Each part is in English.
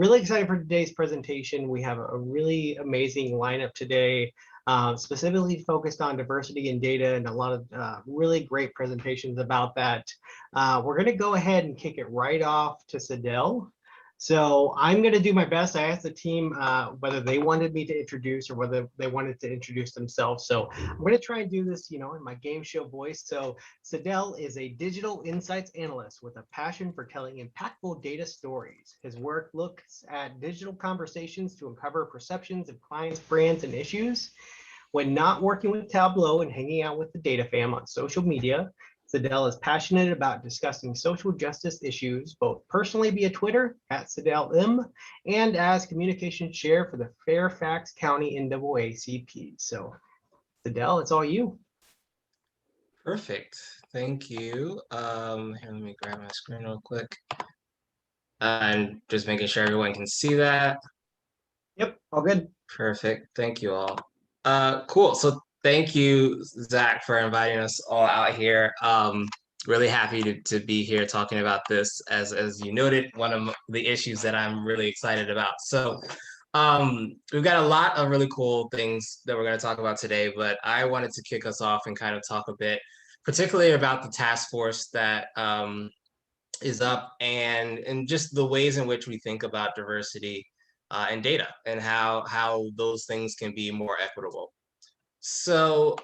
really excited for today's presentation. We have a really amazing lineup today, specifically focused on diversity in data and a lot of really great presentations about that. We're going to go ahead and kick it right off to Sedale. So I'm going to do my best. I asked the team whether they wanted me to introduce or whether they wanted to introduce themselves. So I'm going to try and do this, in my game show voice. So Sedale is a digital insights analyst with a passion for telling impactful data stories. His work looks at digital conversations to uncover perceptions of clients, brands, and issues. When not working with Tableau and hanging out with the data fam on social media, Sedale is passionate about discussing social justice issues, both personally via Twitter at SedaleM and as communication chair for the Fairfax County NAACP. So Sedale, it's all you. Perfect. Thank you. Here, let me grab my screen real quick. And just making sure everyone can see that. Yep, all good. Perfect. Thank you all. Cool. So thank you, Zach, for inviting us all out here. Really happy to be here talking about this, as you noted, one of the issues that I'm really excited about. So we've got a lot of really cool things that we're going to talk about today, but I wanted to kick us off and kind of talk a bit, particularly about the task force that is up and just the ways in which we think about diversity and data and how those things can be more equitable. So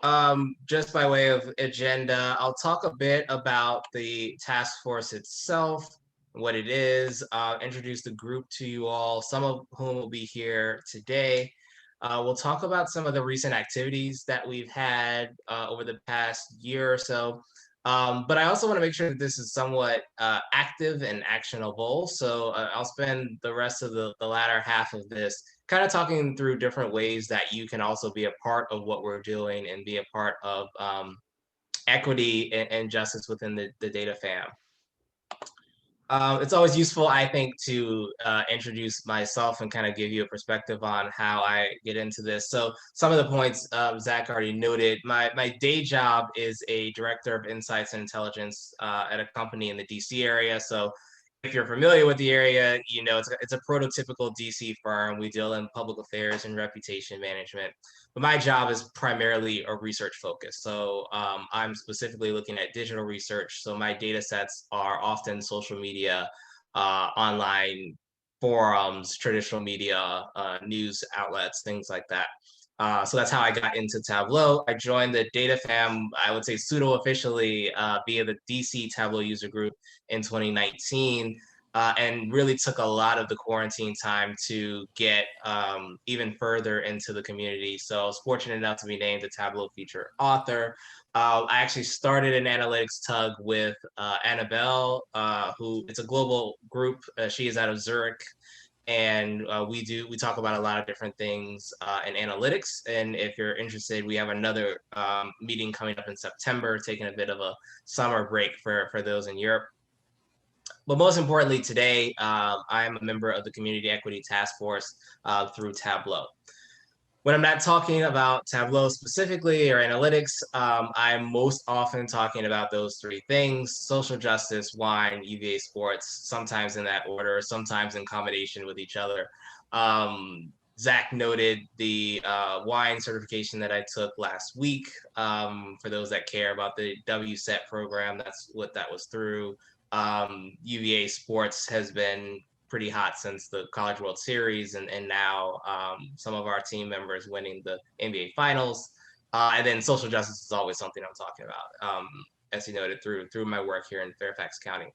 just by way of agenda, I'll talk a bit about the task force itself, what it is, introduce the group to you all, some of whom will be here today. We'll talk about some of the recent activities that we've had over the past year or so. But I also want to make sure that this is somewhat active and actionable. So I'll spend the rest of the latter half of this kind of talking through different ways that you can also be a part of what we're doing and be a part of equity and justice within the data fam. It's always useful, I think, to introduce myself and kind of give you a perspective on how I get into this. So some of the points Zach already noted. My day job is a director of insights and intelligence at a company in the DC area. So if you're familiar with the area, it's a prototypical DC firm. We deal in public affairs and reputation management. But my job is primarily a research focus. So I'm specifically looking at digital research. So my data sets are often social media, online forums, traditional media, news outlets, things like that. So that's how I got into Tableau. I joined the data fam, I would say pseudo-officially via the DC Tableau user group in 2019. And really took a lot of the quarantine time to get even further into the community. So I was fortunate enough to be named a Tableau feature author. I actually started an analytics tug with Annabelle, who it's a global group. She is out of Zurich. And we talk about a lot of different things in analytics. And if you're interested, we have another meeting coming up in September, taking a bit of a summer break for those in Europe. But most importantly today, I'm a member of the Community Equity Task Force through Tableau. When I'm not talking about Tableau specifically or analytics, I'm most often talking about those three things: social justice, wine, UVA sports, sometimes in that order, sometimes in combination with each other. Zach noted the wine certification that I took last week. For those that care about the WSET program, that's what that was through. UVA sports has been pretty hot since the College World Series, and now some of our team members winning the NBA Finals. And then social justice is always something I'm talking about, as you noted, through my work here in Fairfax County.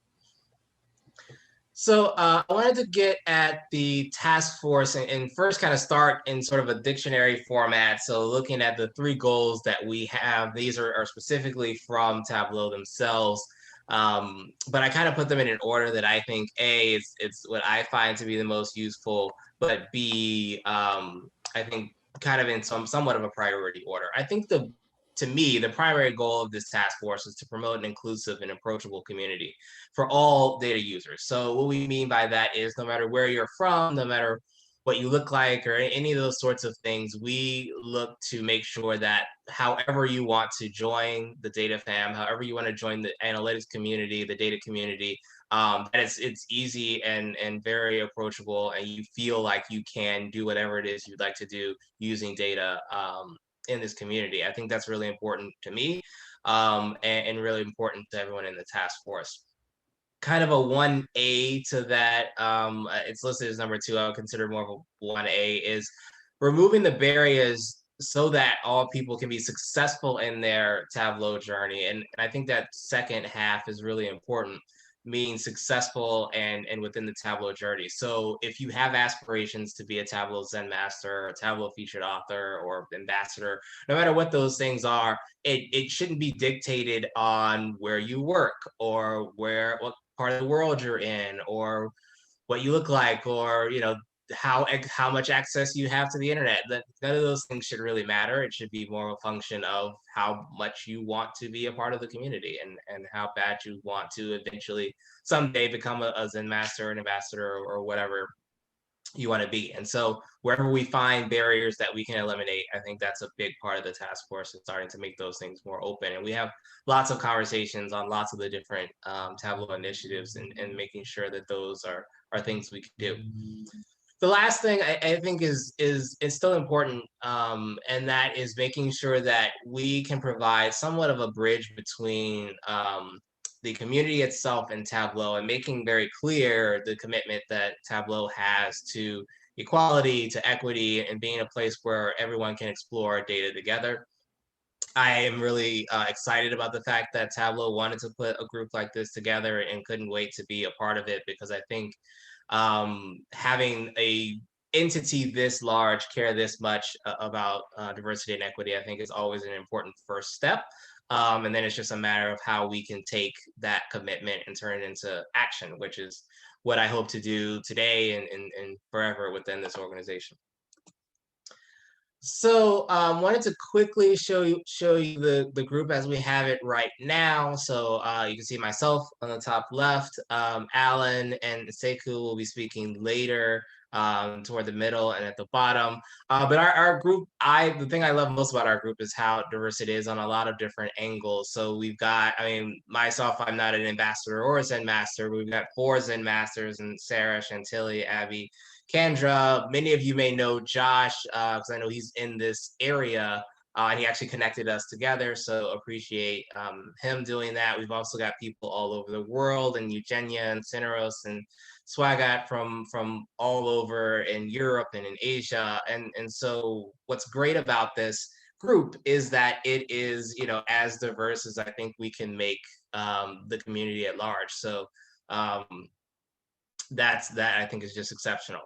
So I wanted to get at the task force and first kind of start in sort of a dictionary format. So looking at the three goals that we have, these are specifically from Tableau themselves. But I kind of put them in an order that I think A, it's what I find to be the most useful, but B, I think kind of in somewhat of a priority order. I think to me, the primary goal of this task force is to promote an inclusive and approachable community for all data users. So what we mean by that is no matter where you're from, no matter what you look like or any of those sorts of things, we look to make sure that however you want to join the data fam, however you want to join the analytics community, the data community, that it's easy and very approachable, and you feel like you can do whatever it is you'd like to do using data in this community. I think that's really important to me, and really important to everyone in the task force. Kind of a 1A to that, it's listed as number 2. I would consider more of a 1A, is removing the barriers so that all people can be successful in their Tableau journey. And I think that second half is really important, meaning successful and within the Tableau journey. So if you have aspirations to be a Tableau Zen master, or Tableau featured author, or ambassador, no matter what those things are, it shouldn't be dictated on where you work, or what part of the world you're in, or what you look like, or how much access you have to the internet. That none of those things should really matter. It should be more of a function of how much you want to be a part of the community, and how bad you want to eventually someday become a Zen master, an ambassador, or whatever you want to be. And so wherever we find barriers that we can eliminate, I think that's a big part of the task force, is starting to make those things more open. And we have lots of conversations on lots of the different Tableau initiatives, and making sure that those are things we can do. The last thing I think is still important, and that is making sure that we can provide somewhat of a bridge between the community itself and Tableau, and making very clear the commitment that Tableau has to equality, to equity, and being a place where everyone can explore data together. I am really excited about the fact that Tableau wanted to put a group like this together, and couldn't wait to be a part of it, because I think having a entity this large care this much about diversity and equity, I think is always an important first step. And then it's just a matter of how we can take that commitment and turn it into action, which is what I hope to do today and forever within this organization. So wanted to quickly show you the group as we have it right now. So you can see myself on the top left. Alan and Sekou will be speaking later, toward the middle and at the bottom. But our group, the thing I love most about our group is how diverse it is on a lot of different angles. So we've got, I mean, myself, I'm not an ambassador or a Zen master. We've got 4 Zen masters, and Sarah, Chantilly, Abby, Kendra. Many of you may know Josh, because I know he's in this area, and he actually connected us together. So appreciate him doing that. We've also got people all over the world, and Eugenia and Cineros and Swagat from all over in Europe and in Asia. And so what's great about this group is that it is, as diverse as I think we can make the community at large. So that I think is just exceptional.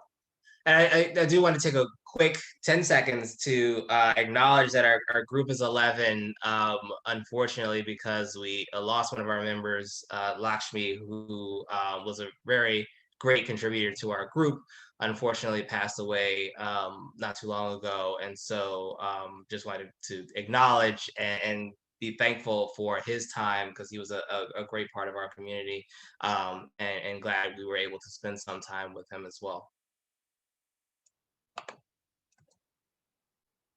And I do want to take a quick 10 seconds to acknowledge that our group is 11, unfortunately, because we lost one of our members, Lakshmi, who was a very great contributor to our group, unfortunately passed away not too long ago. And so just wanted to acknowledge and be thankful for his time, because he was a great part of our community, and glad we were able to spend some time with him as well.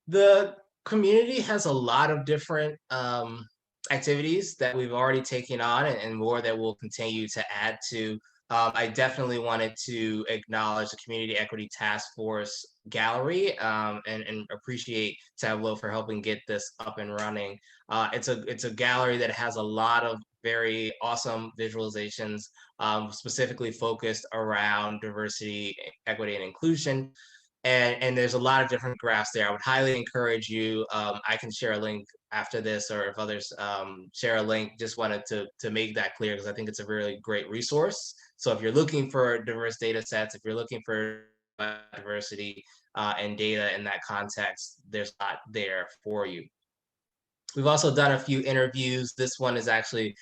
The community has a lot of different activities that we've already taken on, and more that we'll continue to add to. I definitely wanted to acknowledge the Community Equity Task Force Gallery, and appreciate Tableau for helping get this up and running. It's a gallery that has a lot of very awesome visualizations, specifically focused around diversity, equity, and inclusion. And there's a lot of different graphs there. I would highly encourage you. I can share a link after this, or if others share a link. Just wanted to make that clear, because I think it's a really great resource. So if you're looking for diverse data sets, if you're looking for diversity and data in that context, there's a lot there for you. We've also done a few interviews. This one was actually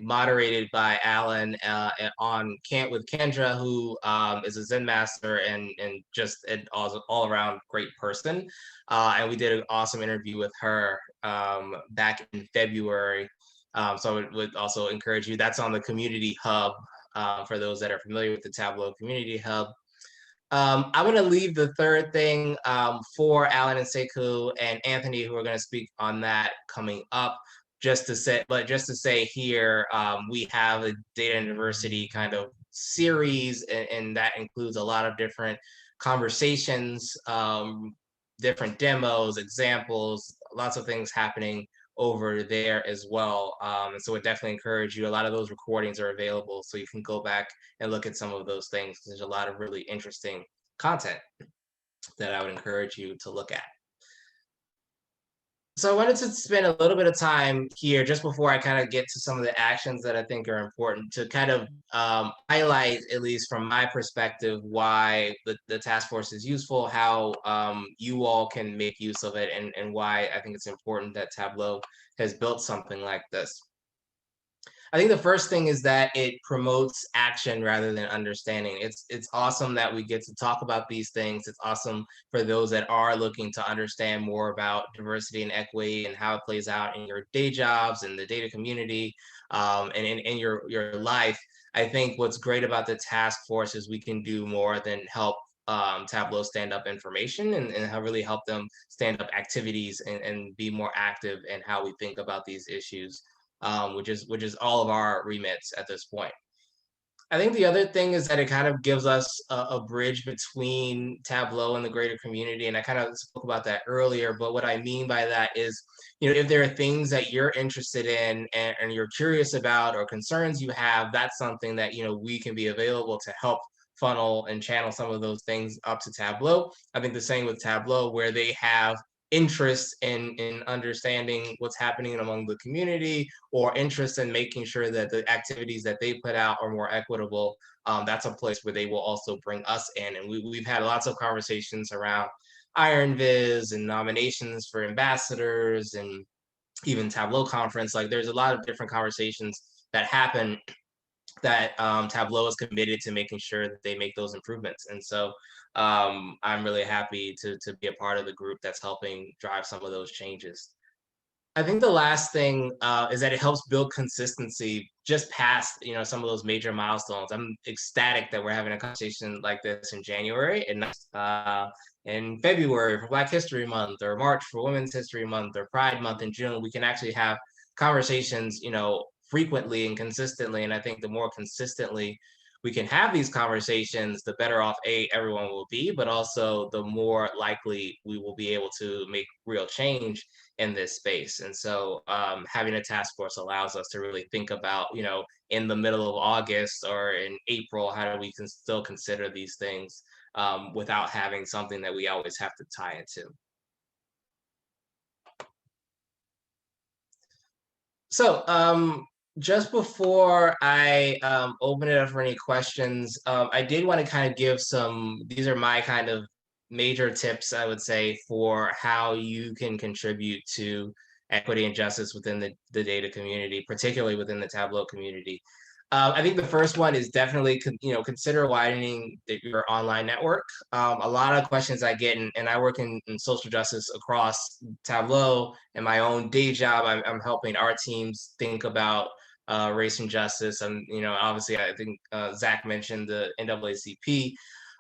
moderated by Alan with Kendra, who is a Zen master and just an all around great person. And we did an awesome interview with her back in February. So I would also encourage you. That's on the Community Hub, for those that are familiar with the Tableau Community Hub. I'm going to leave the third thing for Alan and Sekou and Anthony, who are going to speak on that coming up. just to say here, we have a data and diversity kind of series, and that includes a lot of different conversations, different demos, examples, lots of things happening over there as well. And so I definitely encourage you. A lot of those recordings are available, so you can go back and look at some of those things. There's a lot of really interesting content that I would encourage you to look at. So I wanted to spend a little bit of time here just before I kind of get to some of the actions that I think are important to kind of highlight, at least from my perspective, why the task force is useful, how you all can make use of it, and why I think it's important that Tableau has built something like this. I think the first thing is that it promotes action rather than understanding. It's awesome that we get to talk about these things. It's awesome for those that are looking to understand more about diversity and equity and how it plays out in your day jobs and the data community, and in your life. I think what's great about the task force is we can do more than help Tableau stand up information, and really help them stand up activities, and be more active in how we think about these issues, which is all of our remits at this point. I think the other thing is that it kind of gives us a bridge between Tableau and the greater community, and I kind of spoke about that earlier. But what I mean by that is, if there are things that you're interested in, and you're curious about, or concerns you have, that's something that we can be available to help funnel and channel some of those things up to Tableau. I think the same with Tableau, where they have interest in understanding what's happening among the community, or interest in making sure that the activities that they put out are more equitable. That's a place where they will also bring us in. And we've had lots of conversations around Iron Viz and nominations for ambassadors, and even Tableau conference. Like, there's a lot of different conversations that happen that Tableau is committed to making sure that they make those improvements. And so I'm really happy to be a part of the group that's helping drive some of those changes. I think the last thing is that it helps build consistency just past some of those major milestones. I'm ecstatic that we're having a conversation like this in January, and in February for Black History Month, or March for Women's History Month, or Pride Month in June. We can actually have conversations frequently and consistently. And I think the more consistently we can have these conversations, the better off everyone will be, but also the more likely we will be able to make real change in this space. And so having a task force allows us to really think about, in the middle of August or in April, how do we still consider these things without having something that we always have to tie it to. So just before I open it up for any questions, I did want to kind of give these are my kind of major tips, I would say, for how you can contribute to equity and justice within the data community, particularly within the Tableau community. I think the first one is definitely, consider widening your online network. A lot of questions I get, and I work in social justice across Tableau. In my own day job, I'm helping our teams think about race and justice. And, obviously, I think Zach mentioned the NAACP.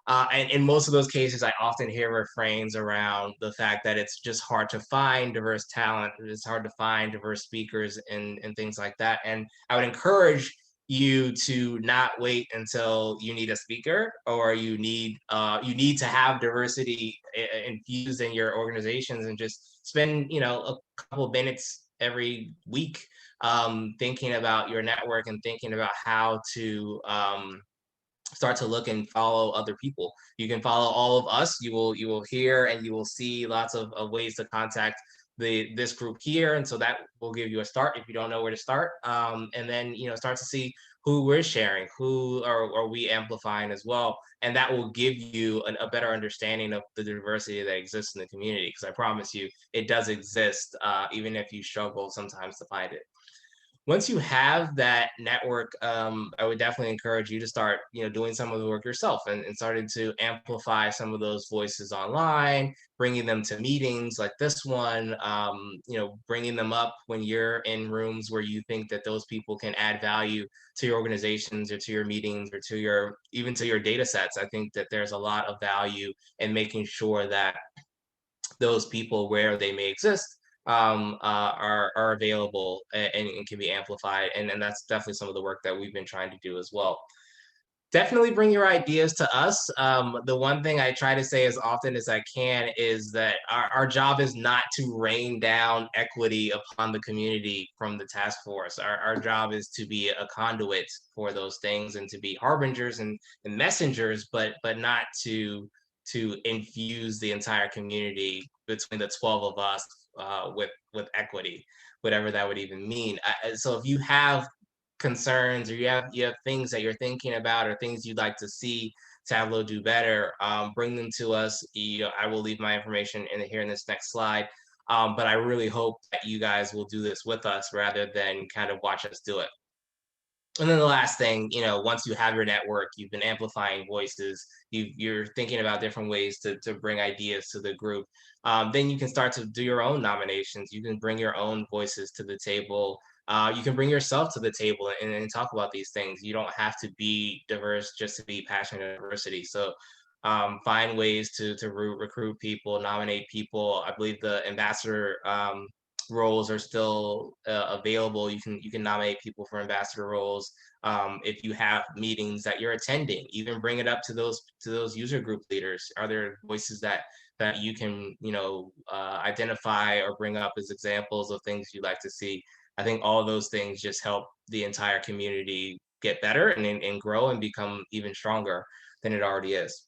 And in most of those cases, I often hear refrains around the fact that it's just hard to find diverse talent. It's hard to find diverse speakers, and things like that. And I would encourage you to not wait until you need a speaker, or you need to have diversity infused in your organizations, and just spend a couple of minutes every week thinking about your network, and thinking about how to start to look and follow other people. You can follow all of us. You will hear and you will see lots of ways to contact this group here, and so that will give you a start if you don't know where to start. And then start to see who we're sharing, who are we amplifying as well, and that will give you a better understanding of the diversity that exists in the community. Because I promise you, it does exist, even if you struggle sometimes to find it. Once you have that network, I would definitely encourage you to start, doing some of the work yourself, and starting to amplify some of those voices online, bringing them to meetings like this one, bringing them up when you're in rooms where you think that those people can add value to your organizations, or to your meetings, or even to your data sets. I think that there's a lot of value in making sure that those people, where they may exist, are available and can be amplified. And that's definitely some of the work that we've been trying to do as well. Definitely bring your ideas to us. The one thing I try to say as often as I can is that our job is not to rain down equity upon the community from the task force. Our job is to be a conduit for those things and to be harbingers and messengers, but not to infuse the entire community between the 12 of us with equity, whatever that would even mean. So if you have concerns or you have things that you're thinking about or things you'd like to see Tableau do better, bring them to us. I will leave my information here in this next slide. But I really hope that you guys will do this with us rather than kind of watch us do it. And then the last thing, once you have your network, you've been amplifying voices, you're thinking about different ways to bring ideas to the group, then you can start to do your own nominations. You can bring your own voices to the table. You can bring yourself to the table and talk about these things. You don't have to be diverse just to be passionate about diversity. So find ways to recruit people, nominate people. I believe the ambassador roles are still available. You can nominate people for ambassador roles. If you have meetings that you're attending, even bring it up to those user group leaders. Are there voices that you can identify or bring up as examples of things you'd like to see? I think all those things just help the entire community get better and grow and become even stronger than it already is.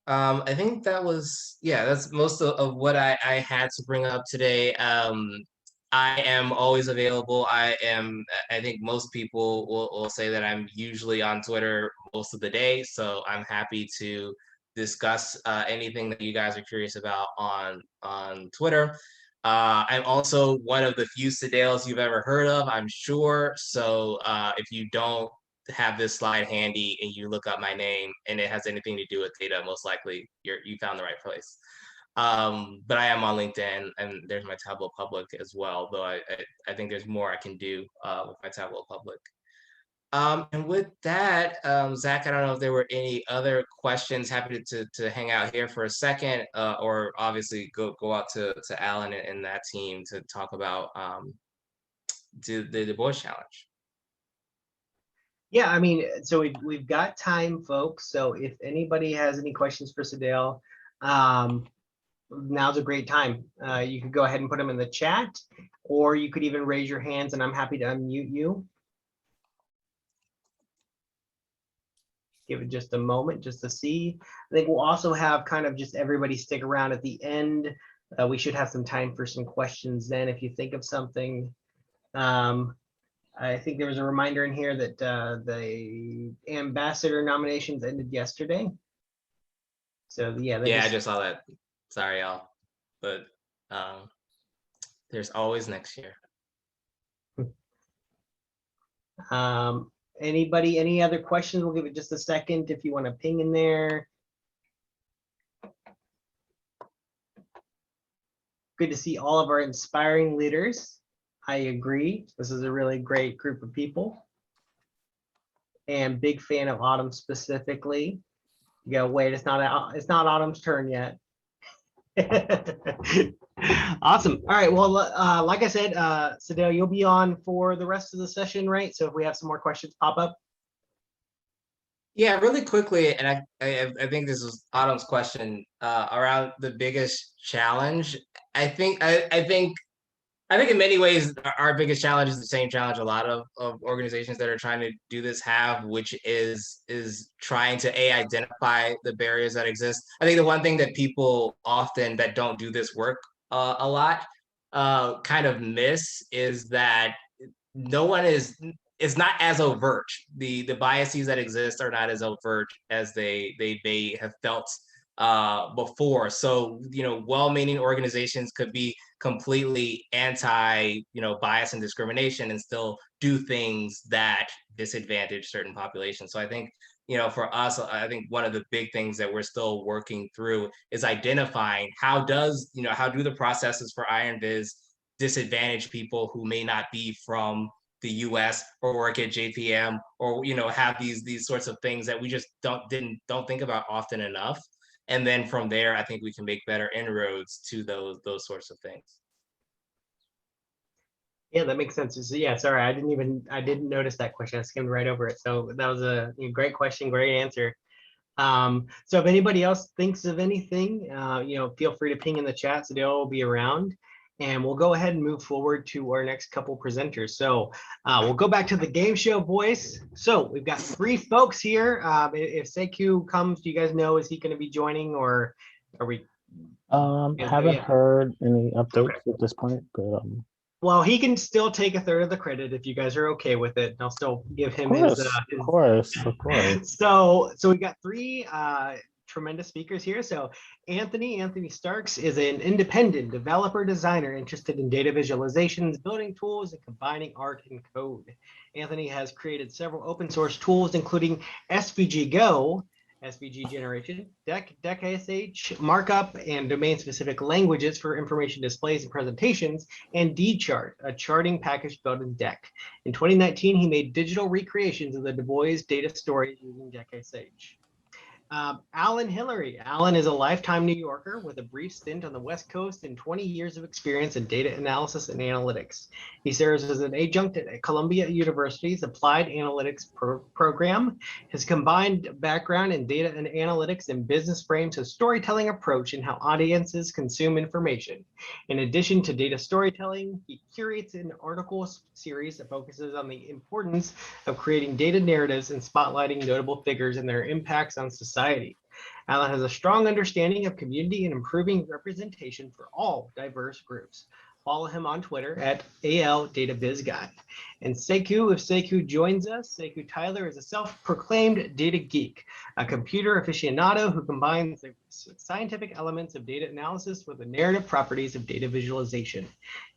I think that's most of what I had to bring up today. I am always available. I think most people will say that I'm usually on Twitter most of the day. So I'm happy to discuss anything that you guys are curious about on Twitter. I'm also one of the few Sedales you've ever heard of, I'm sure. So if you don't have this slide handy and you look up my name and it has anything to do with data, most likely you found the right place. But I am on LinkedIn and there's my Tableau public as well, though I think there's more I can do with my Tableau public. And with that, Zach, I don't know if there were any other questions. Happy to hang out here for a second, or obviously go out to Alan and that team to talk about the Bois challenge. Yeah, I mean, so we've got time, folks. So if anybody has any questions for Sedale, now's a great time. You could go ahead and put them in the chat, or you could even raise your hands and I'm happy to unmute you. Give it just a moment just to see. I think we'll also have kind of just everybody stick around at the end. We should have some time for some questions then if you think of something. I think there was a reminder in here that the ambassador nominations ended yesterday. So yeah, I just saw that. Sorry, y'all, but there's always next year. Anybody, any other questions? We'll give it just a second if you want to ping in there. Good to see all of our inspiring leaders. I agree. This is a really great group of people. And big fan of Autumn specifically. You gotta wait, it's not Autumn's turn yet. Awesome. All right. Well, like I said, Sedale, you'll be on for the rest of the session, right? So if we have some more questions pop up. Yeah, really quickly, and I think this was Autumn's question around the biggest challenge. I think in many ways our biggest challenge is the same challenge a lot of organizations that are trying to do this have, which is trying to identify the barriers that exist. I think the one thing that people often that don't do this work a lot kind of miss is that no one is it's not as overt. The biases that exist are not as overt as they may have felt before. So, well-meaning organizations could be completely anti, bias and discrimination and still do things that disadvantage certain populations. So I think, for us, I think one of the big things that we're still working through is identifying how do the processes for IronViz disadvantage people who may not be from the US or work at JPM or have these sorts of things that we just don't think about often enough. And then from there, I think we can make better inroads to those sorts of things. Yeah, that makes sense. So, yeah, sorry, I didn't notice that question. I skimmed right over it. So that was a great question, great answer. So if anybody else thinks of anything, feel free to ping in the chat. Sedale will be around, and we'll go ahead and move forward to our next couple presenters. So we'll go back to the game show, Bois. So we've got 3 folks here. If Sekou comes, do you guys know, is he going to be joining, or are we? Haven't heard any updates at this point, but well, he can still take a third of the credit if you guys are okay with it. I'll still give him of course. So we got 3 tremendous speakers here. So Anthony Starks is an independent developer designer interested in data visualizations, building tools, and combining art and code. Anthony has created several open source tools, including SVG Go, SVG generation, DEC-SH, markup, and domain-specific languages for information displays and presentations, and D-Chart, a charting package built in DEC. In 2019, he made digital recreations of the Dubois data stories using DEC-SH. Alan Hillery. Alan is a lifetime New Yorker with a brief stint on the West Coast and 20 years of experience in data analysis and analytics. He serves as an adjunct at Columbia University's Applied Analytics program. His combined background in data and analytics and business frames his storytelling approach in how audiences consume information. In addition to data storytelling, he curates an article series that focuses on the importance of creating data narratives and spotlighting notable figures and their impacts on society. Alan has a strong understanding of community and improving representation for all diverse groups. Follow him on Twitter at ALDataBizGuy. And Sekou, if Sekou joins us, Sekou Tyler is a self-proclaimed data geek, a computer aficionado who combines the scientific elements of data analysis with the narrative properties of data visualization.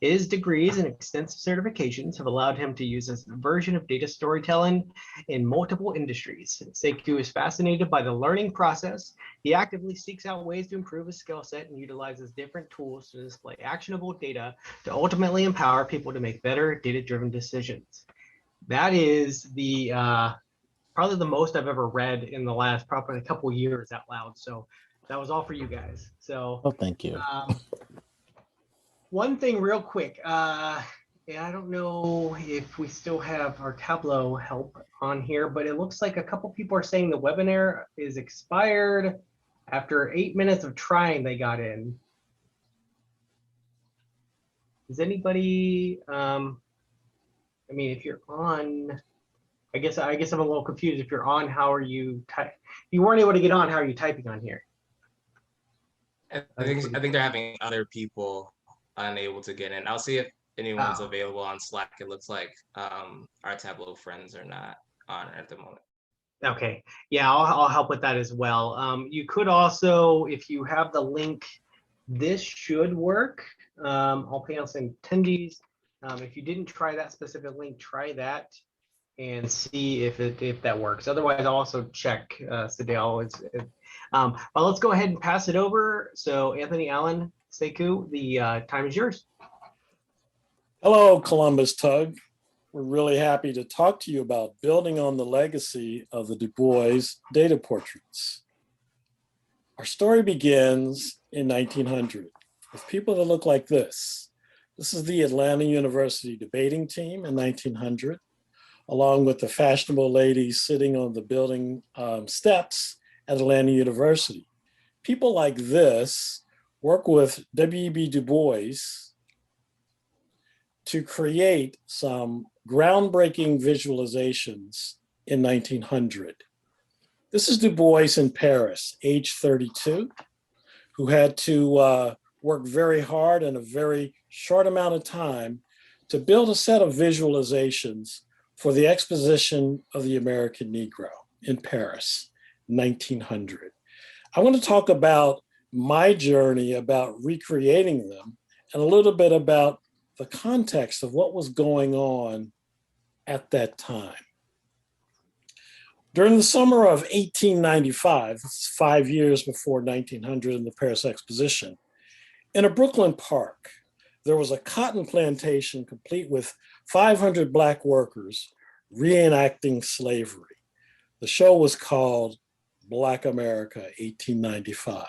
His degrees and extensive certifications have allowed him to use a version of data storytelling in multiple industries. Sekou is fascinated by the learning process. He actively seeks out ways to improve his skill set and utilizes different tools to display actionable data to ultimately empower people to make better data-driven decisions. That is the probably the most I've ever read in the last probably a couple years out loud. So that was all for you guys. So thank you. One thing real quick. I don't know if we still have our Tableau help on here, but it looks like a couple people are saying the webinar is expired after 8 minutes of trying. They got in. Is anybody? I mean, if you're on, I guess I'm a little confused. If you're on, how are you? You weren't able to get on. How are you typing on here? I think they're having other people unable to get in. I'll see if anyone's available on Slack. It looks like our Tableau friends are not on at the moment. Okay, yeah, I'll help with that as well. You could also, if you have the link, this should work. All panels and attendees. If you didn't try that specific link, try that and see if that works. Otherwise, I'll also check Sedale. But let's go ahead and pass it over. So Anthony, Alan, Sekou, the time is yours. Hello, Columbus Tug. We're really happy to talk to you about building on the legacy of the Dubois data portraits. Our story begins in 1900 with people that look like this. This is the Atlanta University debating team in 1900, along with the fashionable ladies sitting on the building steps at Atlanta University. People like this work with W.E.B. Du Bois to create some groundbreaking visualizations in 1900. This is Du Bois in Paris, age 32, who had to work very hard in a very short amount of time to build a set of visualizations for the Exposition of the American Negro in Paris, 1900. I want to talk about my journey about recreating them and a little bit about the context of what was going on at that time. During the summer of 1895, this is 5 years before 1900 in the Paris Exposition, in a Brooklyn park, there was a cotton plantation complete with 500 Black workers reenacting slavery. The show was called Black America, 1895.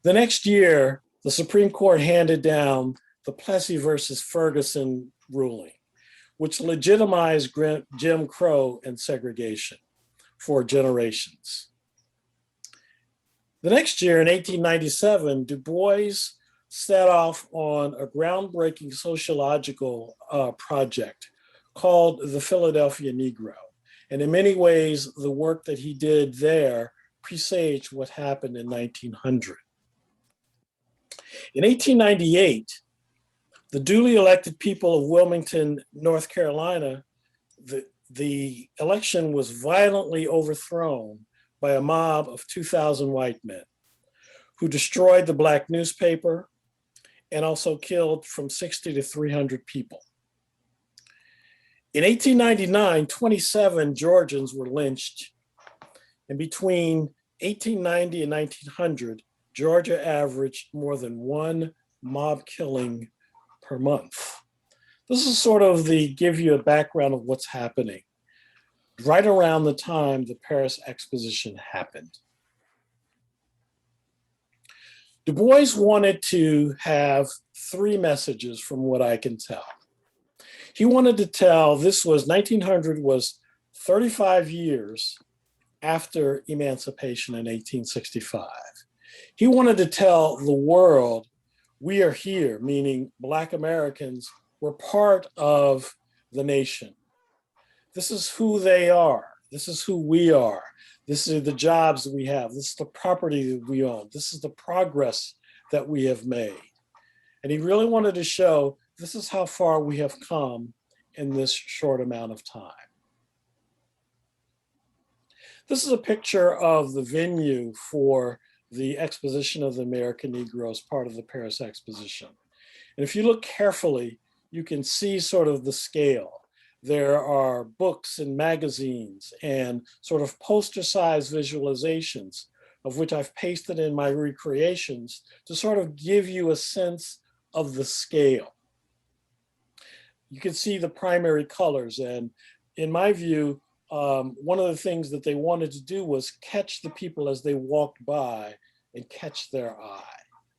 The next year, the Supreme Court handed down the Plessy versus Ferguson ruling, which legitimized Jim Crow and segregation for generations. The next year, in 1897, Du Bois set off on a groundbreaking sociological project called the Philadelphia Negro. And in many ways, the work that he did there presaged what happened in 1900. In 1898, the duly elected people of Wilmington, North Carolina, the election was violently overthrown by a mob of 2,000 white men who destroyed the Black newspaper and also killed from 60 to 300 people. In 1899, 27 Georgians were lynched, and between 1890 and 1900, Georgia averaged more than one mob killing per month. This is sort of give you a background of what's happening right around the time the Paris Exposition happened. Du Bois wanted to have three messages from what I can tell. He wanted to tell, 1900 was 35 years after emancipation in 1865. He wanted to tell the world, we are here, meaning Black Americans were part of the nation. This is who they are. This is who we are. This is the jobs that we have. This is the property that we own. This is the progress that we have made. And he really wanted to show this is how far we have come in this short amount of time. This is a picture of the venue for the Exposition of the American Negro as part of the Paris Exposition. And if you look carefully, you can see sort of the scale. There are books and magazines and sort of poster-sized visualizations of which I've pasted in my recreations to sort of give you a sense of the scale. You can see the primary colors, and in my view, one of the things that they wanted to do was catch the people as they walked by and catch their eye.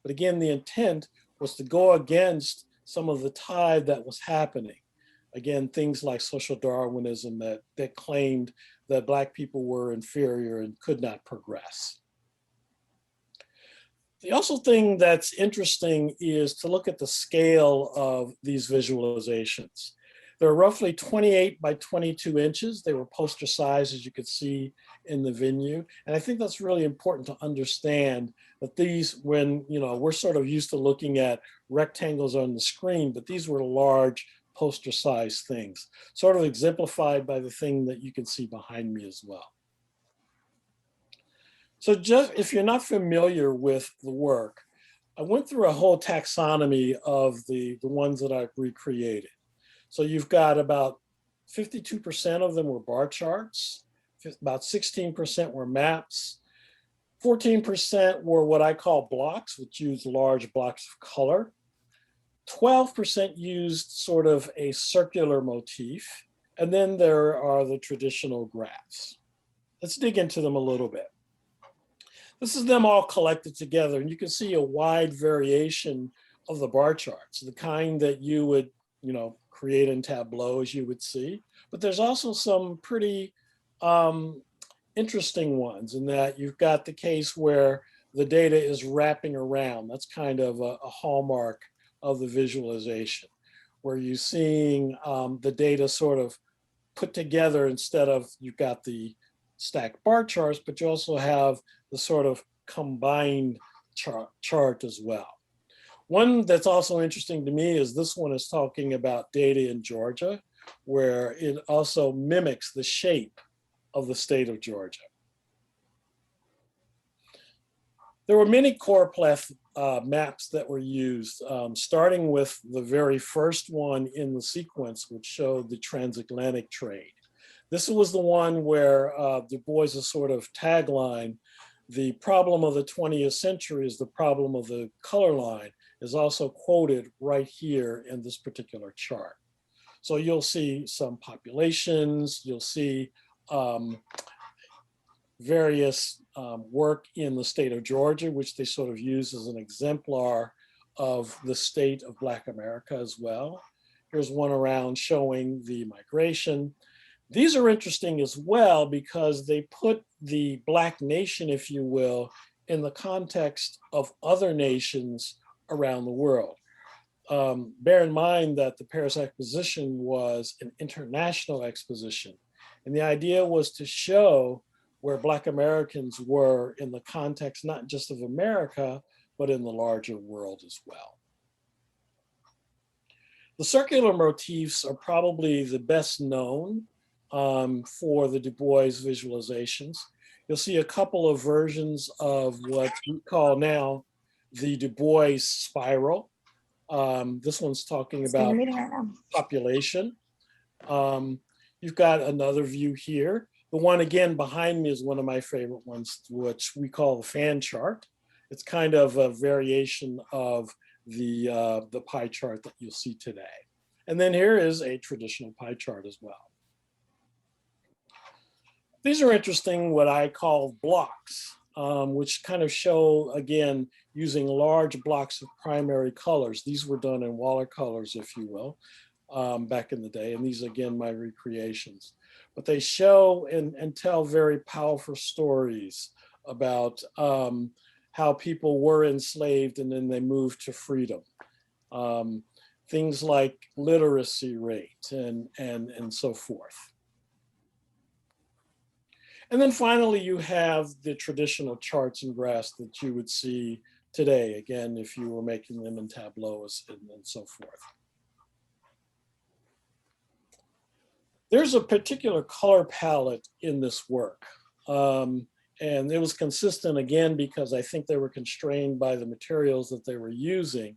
But again, the intent was to go against some of the tide that was happening. Again, things like social Darwinism that claimed that Black people were inferior and could not progress. The also thing that's interesting is to look at the scale of these visualizations. They're roughly 28 by 22 inches. They were poster size, as you could see in the venue. And I think that's really important to understand that these, when, we're sort of used to looking at rectangles on the screen, but these were large poster size things, sort of exemplified by the thing that you can see behind me as well. So just if you're not familiar with the work, I went through a whole taxonomy of the ones that I've recreated. So you've got about 52% of them were bar charts, about 16% were maps, 14% were what I call blocks, which use large blocks of color. 12% used sort of a circular motif, and then there are the traditional graphs. Let's dig into them a little bit. This is them all collected together, and you can see a wide variation of the bar charts, the kind that you would, create in Tableau, as you would see. But there's also some pretty interesting ones in that you've got the case where the data is wrapping around. That's kind of a hallmark of the visualization, where you're seeing the data sort of put together instead of you've got the stacked bar charts, but you also have the sort of combined chart as well. One that's also interesting to me is this one is talking about data in Georgia, where it also mimics the shape of the state of Georgia. There were many choropleth maps that were used, starting with the very first one in the sequence, which showed the transatlantic trade. This was the one where Du Bois' sort of tagline, the problem of the 20th century is the problem of the color line, is also quoted right here in this particular chart. So you'll see some populations, you'll see various work in the state of Georgia, which they sort of use as an exemplar of the state of Black America as well. Here's one around showing the migration. These are interesting as well because they put the Black nation, if you will, in the context of other nations around the world. Bear in mind that the Paris Exposition was an international exposition. And the idea was to show where Black Americans were in the context, not just of America, but in the larger world as well. The circular motifs are probably the best known for the Du Bois visualizations. You'll see a couple of versions of what we call now the Du Bois spiral. This one's talking about population. You've got another view here. The one again behind me is one of my favorite ones, which we call the fan chart. It's kind of a variation of the pie chart that you'll see today. And then here is a traditional pie chart as well. These are interesting, what I call blocks, which kind of show, again, using large blocks of primary colors. These were done in watercolors, if you will, back in the day. And these, again, my recreations. But they show and tell very powerful stories about how people were enslaved and then they moved to freedom. Things like literacy rate and so forth. And then finally, you have the traditional charts and graphs that you would see today, again, if you were making them in Tableau and so forth. There's a particular color palette in this work. And it was consistent, again, because I think they were constrained by the materials that they were using.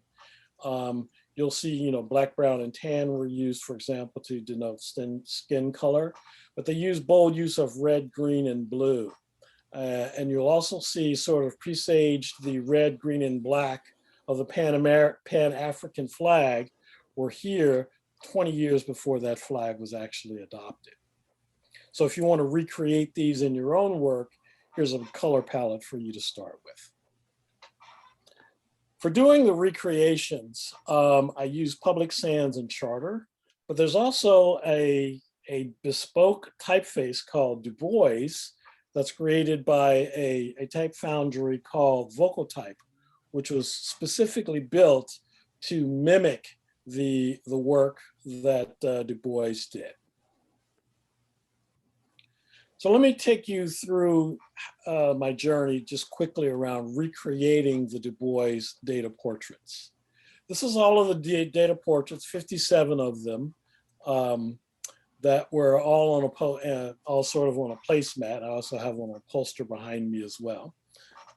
You'll see, black, brown, and tan were used, for example, to denote skin color, but they use bold use of red, green, and blue. And you'll also see sort of presaged the red, green, and black of the Pan-African flag were here 20 years before that flag was actually adopted. So if you want to recreate these in your own work, here's a color palette for you to start with. For doing the recreations, I use Public Sans and Charter, but there's also a bespoke typeface called Dubois that's created by a type foundry called Vocotype, which was specifically built to mimic the work that Dubois did. So let me take you through my journey just quickly around recreating the Dubois data portraits. This is all of the data portraits, 57 of them, that were all on all sort of on a placemat. I also have one on a poster behind me as well.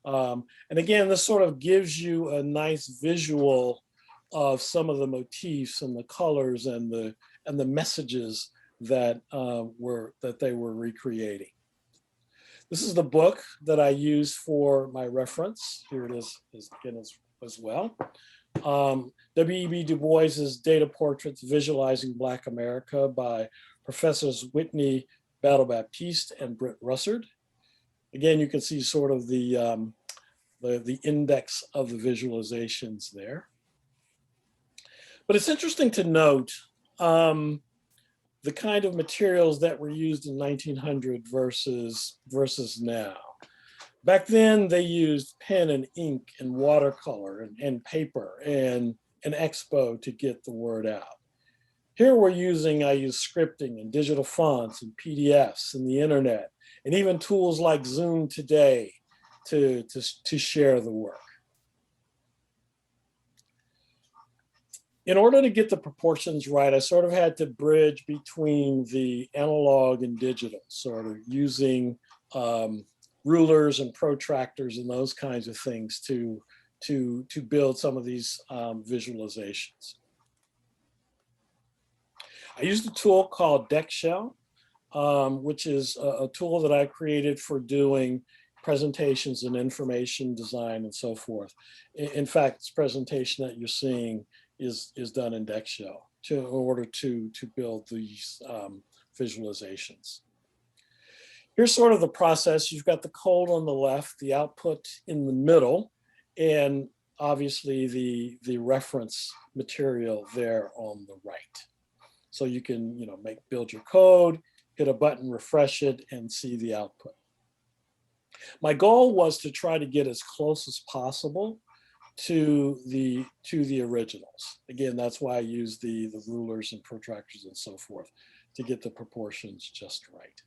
And again, this sort of gives you a nice visual of some of the motifs and the colors and the messages that they were recreating. This is the book that I use for my reference. Here it is again as well. W.E.B. Du Bois's Data Portraits Visualizing Black America by Professors Whitney Battle-Baptiste and Britt Russard. Again, you can see sort of the index of the visualizations there. But it's interesting to note the kind of materials that were used in 1900 versus now. Back then, they used pen and ink and watercolor and paper and an expo to get the word out. Here I use scripting and digital fonts and PDFs and the internet, and even tools like Zoom today to share the work. In order to get the proportions right, I sort of had to bridge between the analog and digital, sort of using rulers and protractors and those kinds of things to build some of these visualizations. I used a tool called DeckShell, which is a tool that I created for doing presentations and information design and so forth. In fact, this presentation that you're seeing is done in DeckShell in order to build these visualizations. here's sort of the process. You've got the code on the left, the output in the middle, and obviously the reference material there on the right. So you can, build your code, hit a button, refresh it, and see the output. My goal was to try to get as close as possible to the originals. Again, that's why I use the rulers and protractors and so forth to get the proportions just right.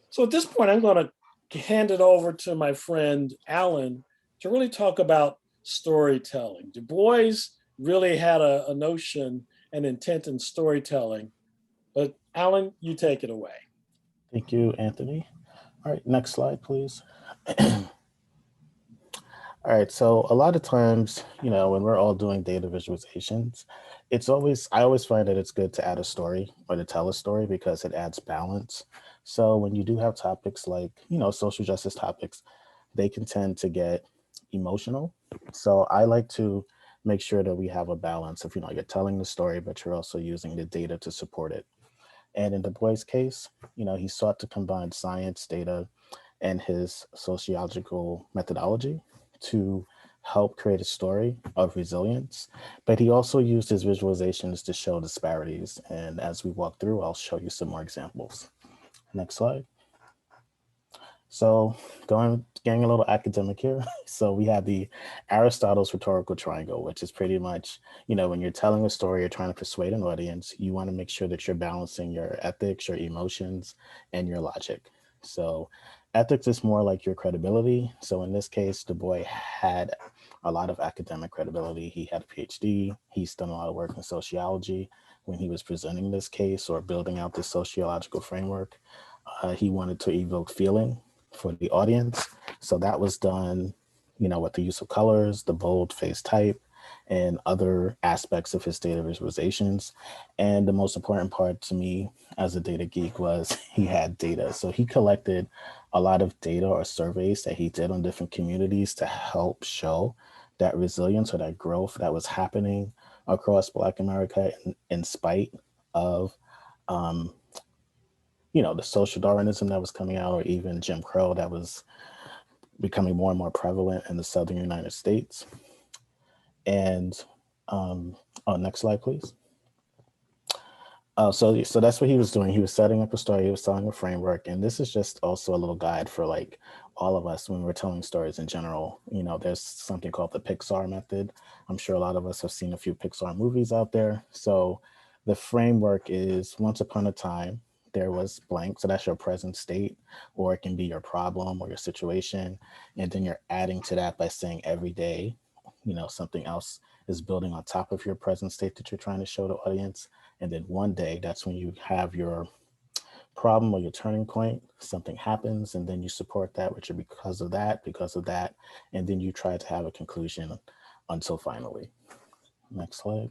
So at this point, I'm going to hand it over to my friend Alan to really talk about storytelling. Du Bois really had a notion and intent in storytelling, but Alan, you take it away. Thank you, Anthony. All right, next slide, please. All right, so a lot of times, when we're all doing data visualizations, I always find that it's good to add a story or to tell a story because it adds balance. So when you do have topics like, social justice topics, they can tend to get emotional. So I like to make sure that we have a balance of, you're telling the story, but you're also using the data to support it. And in Du Bois' case, he sought to combine science, data, and his sociological methodology to help create a story of resilience, but he also used his visualizations to show disparities. And as we walk through, I'll show you some more examples. Next slide. So getting a little academic here. So we have the Aristotle's rhetorical triangle, which is pretty much, when you're telling a story, you're trying to persuade an audience, you want to make sure that you're balancing your ethics, your emotions, and your logic. So ethics is more like your credibility. So in this case, Du Bois had a lot of academic credibility. He had a PhD. He's done a lot of work in sociology. When he was presenting this case or building out this sociological framework, he wanted to evoke feeling for the audience. So that was done, with the use of colors, the bold-face type, and other aspects of his data visualizations. And the most important part to me as a data geek was he had data. So he collected a lot of data or surveys that he did on different communities to help show that resilience or that growth that was happening across Black America in spite of, the social Darwinism that was coming out, or even Jim Crow that was becoming more and more prevalent in the Southern United States. And next slide, please. So that's what he was doing. He was setting up a story, he was telling a framework. And this is just also a little guide for like all of us when we're telling stories in general. There's something called the Pixar Method. I'm sure a lot of us have seen a few Pixar movies out there. So the framework is once upon a time, there was blank. So that's your present state, or it can be your problem or your situation. And then you're adding to that by saying every day, something else is building on top of your present state that you're trying to show the audience. And then one day, that's when you have your problem or your turning point, something happens, and then you support that with your because of that, and then you try to have a conclusion until finally. Next slide.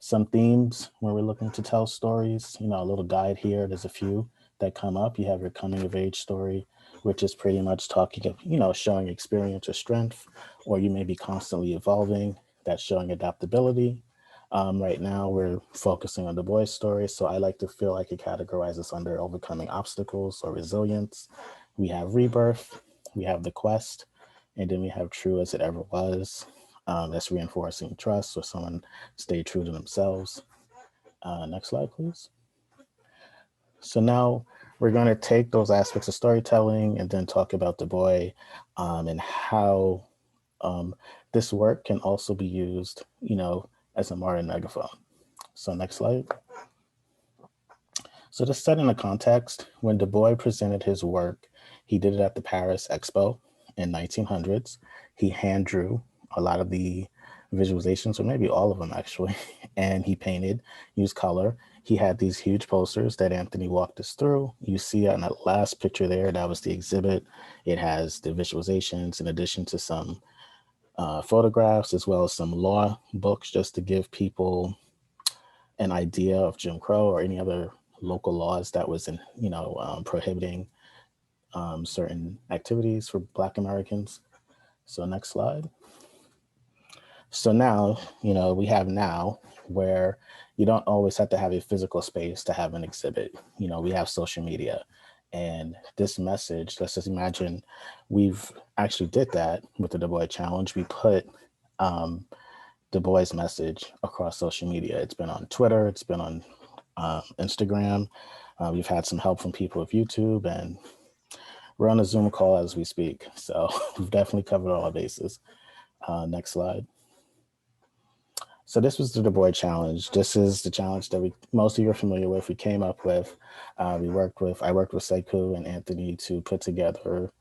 Some themes when we're looking to tell stories, a little guide here. There's a few that come up. You have your coming of age story, which is pretty much talking, showing experience or strength, or you may be constantly evolving. That's showing adaptability. Right now we're focusing on Du Bois' story. So I like to feel like it categorizes under overcoming obstacles or resilience. We have rebirth, we have the quest, and then we have true as it ever was. That's reinforcing trust, so someone stay true to themselves. Next slide, please. So now we're going to take those aspects of storytelling and then talk about Du Bois and how this work can also be used, as a modern megaphone. So next slide. So to set in a context, when Du Bois presented his work, he did it at the Paris Expo in 1900s. He hand drew a lot of the visualizations, or maybe all of them actually, and he painted, used color. He had these huge posters that Anthony walked us through. You see on that last picture there, that was the exhibit. It has the visualizations in addition to some photographs, as well as some law books, just to give people an idea of Jim Crow or any other local laws that was in, prohibiting certain activities for Black Americans. So next slide. So now, we have now where you don't always have to have a physical space to have an exhibit. We have social media. And this message, let's just imagine we've actually did that with the Dubois challenge. We put Dubois' message across social media. It's been on Twitter, it's been on Instagram. We've had some help from people with YouTube, and we're on a Zoom call as we speak. So we've definitely covered all our bases. Next slide. So this was the Dubois challenge. This is the challenge that most of you are familiar with. We came up with, I worked with Sekou and Anthony to put together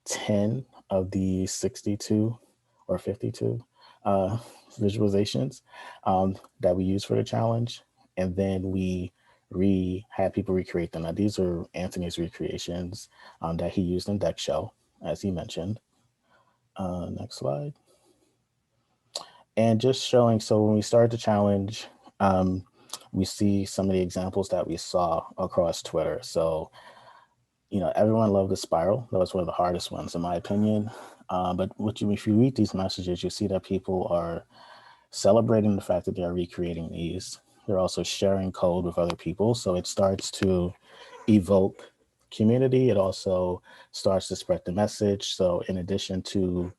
10 of the 62 or 52 visualizations that we used for the challenge. And then we had people recreate them. Now, these are Anthony's recreations that he used in Deck Show, as he mentioned. Next slide. And just showing, so when we started the challenge, we see some of the examples that we saw across Twitter. So, everyone loved the spiral. That was one of the hardest ones, in my opinion. But if you read these messages, you see that people are celebrating the fact that they're recreating these. They're also sharing code with other people. So it starts to evoke community. It also starts to spread the message. So in addition to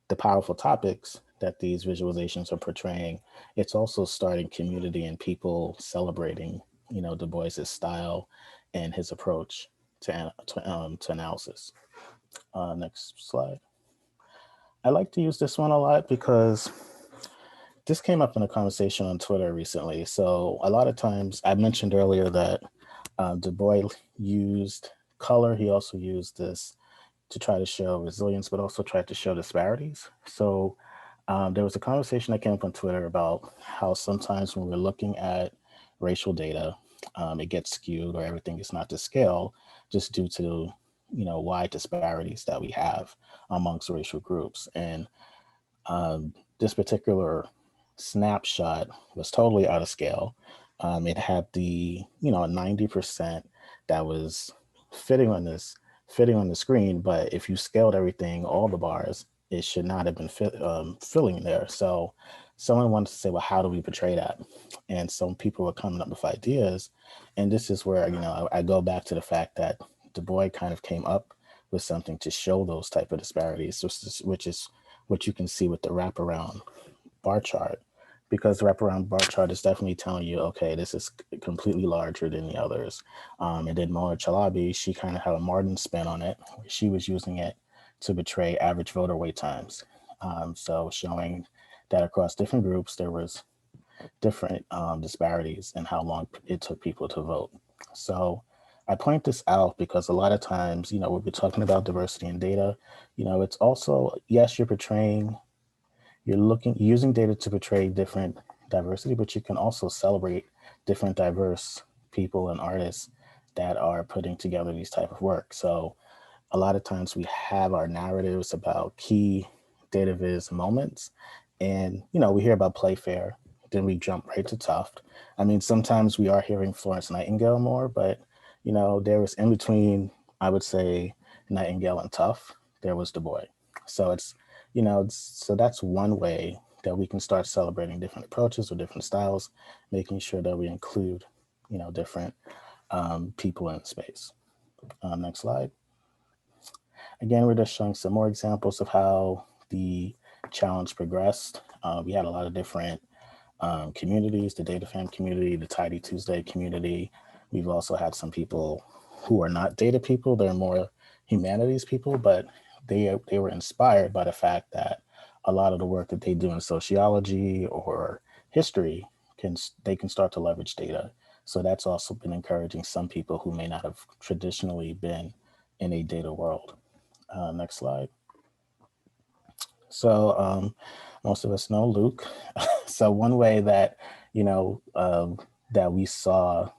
the powerful topics that these visualizations are portraying, it's also starting community and people celebrating, Du Bois's style and his approach to analysis. Next slide. I like to use this one a lot because this came up in a conversation on Twitter recently. So a lot of times, I mentioned earlier that Du Bois used color. He also used this to try to show resilience, but also tried to show disparities. So there was a conversation that came up on Twitter about how sometimes when we're looking at racial data, it gets skewed or everything is not to scale just due to wide disparities that we have amongst racial groups. And this particular snapshot was totally out of scale. It had the 90% that was fitting on the screen, but if you scaled everything, all the bars, it should not have been filling there. So someone wanted to say, well, how do we portray that? And some people were coming up with ideas, and this is where I go back to the fact that Du Bois kind of came up with something to show those type of disparities, which is what you can see with the wraparound bar chart, because the wraparound bar chart is definitely telling you, okay, this is completely larger than the others. And then Mona Chalabi, she kind of had a Martin spin on it. She was using it to portray average voter wait times. So showing that across different groups, there was different disparities in how long it took people to vote. So I point this out because a lot of times, when we're talking about diversity in data, it's also, yes, you're using data to portray different diversity, but you can also celebrate different diverse people and artists that are putting together these type of work. So a lot of times we have our narratives about key data viz moments, and we hear about Playfair, then we jump right to Tufts. I mean, sometimes we are hearing Florence Nightingale more, but there was in between, I would say, Nightingale and Tufts, there was Du Bois. So it's so that's one way that we can start celebrating different approaches or different styles, making sure that we include, different people in the space. Next slide. Again, we're just showing some more examples of how the challenge progressed. We had a lot of different communities, the Data Fam community, the Tidy Tuesday community. We've also had some people who are not data people, they're more humanities people, but they were inspired by the fact that a lot of the work that they do in sociology or history they can start to leverage data. So that's also been encouraging some people who may not have traditionally been in a data world. Next slide. So most of us know Luke. So one way that that we saw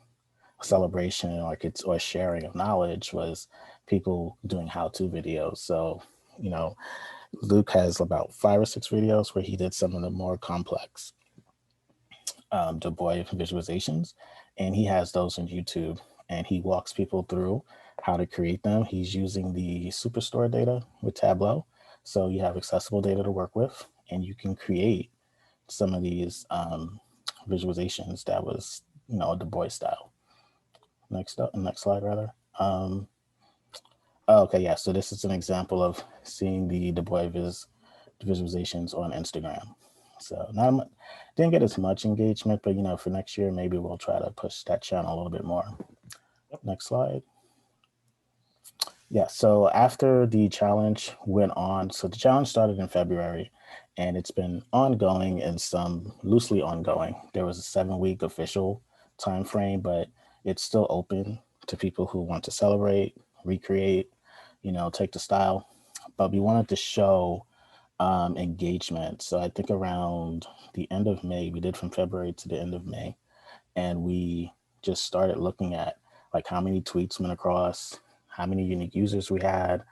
celebration or sharing of knowledge was people doing how-to videos. So Luke has about 5 or 6 videos where he did some of the more complex Du Bois visualizations, and he has those on YouTube, and he walks people through how to create them. He's using the Superstore data with Tableau. So you have accessible data to work with, and you can create some of these visualizations that was, Du Bois style. Next slide rather. Okay, yeah, so this is an example of seeing the Du Bois visualizations on Instagram. So didn't get as much engagement, but for next year, maybe we'll try to push that channel a little bit more. Next slide. Yeah, so after the challenge went on, so the challenge started in February and it's been ongoing and some loosely ongoing. There was a 7-week official time frame, but it's still open to people who want to celebrate, recreate, take the style. But we wanted to show engagement. So I think around the end of May, we did from February to the end of May, and we just started looking at like how many tweets went across, how many unique users we had.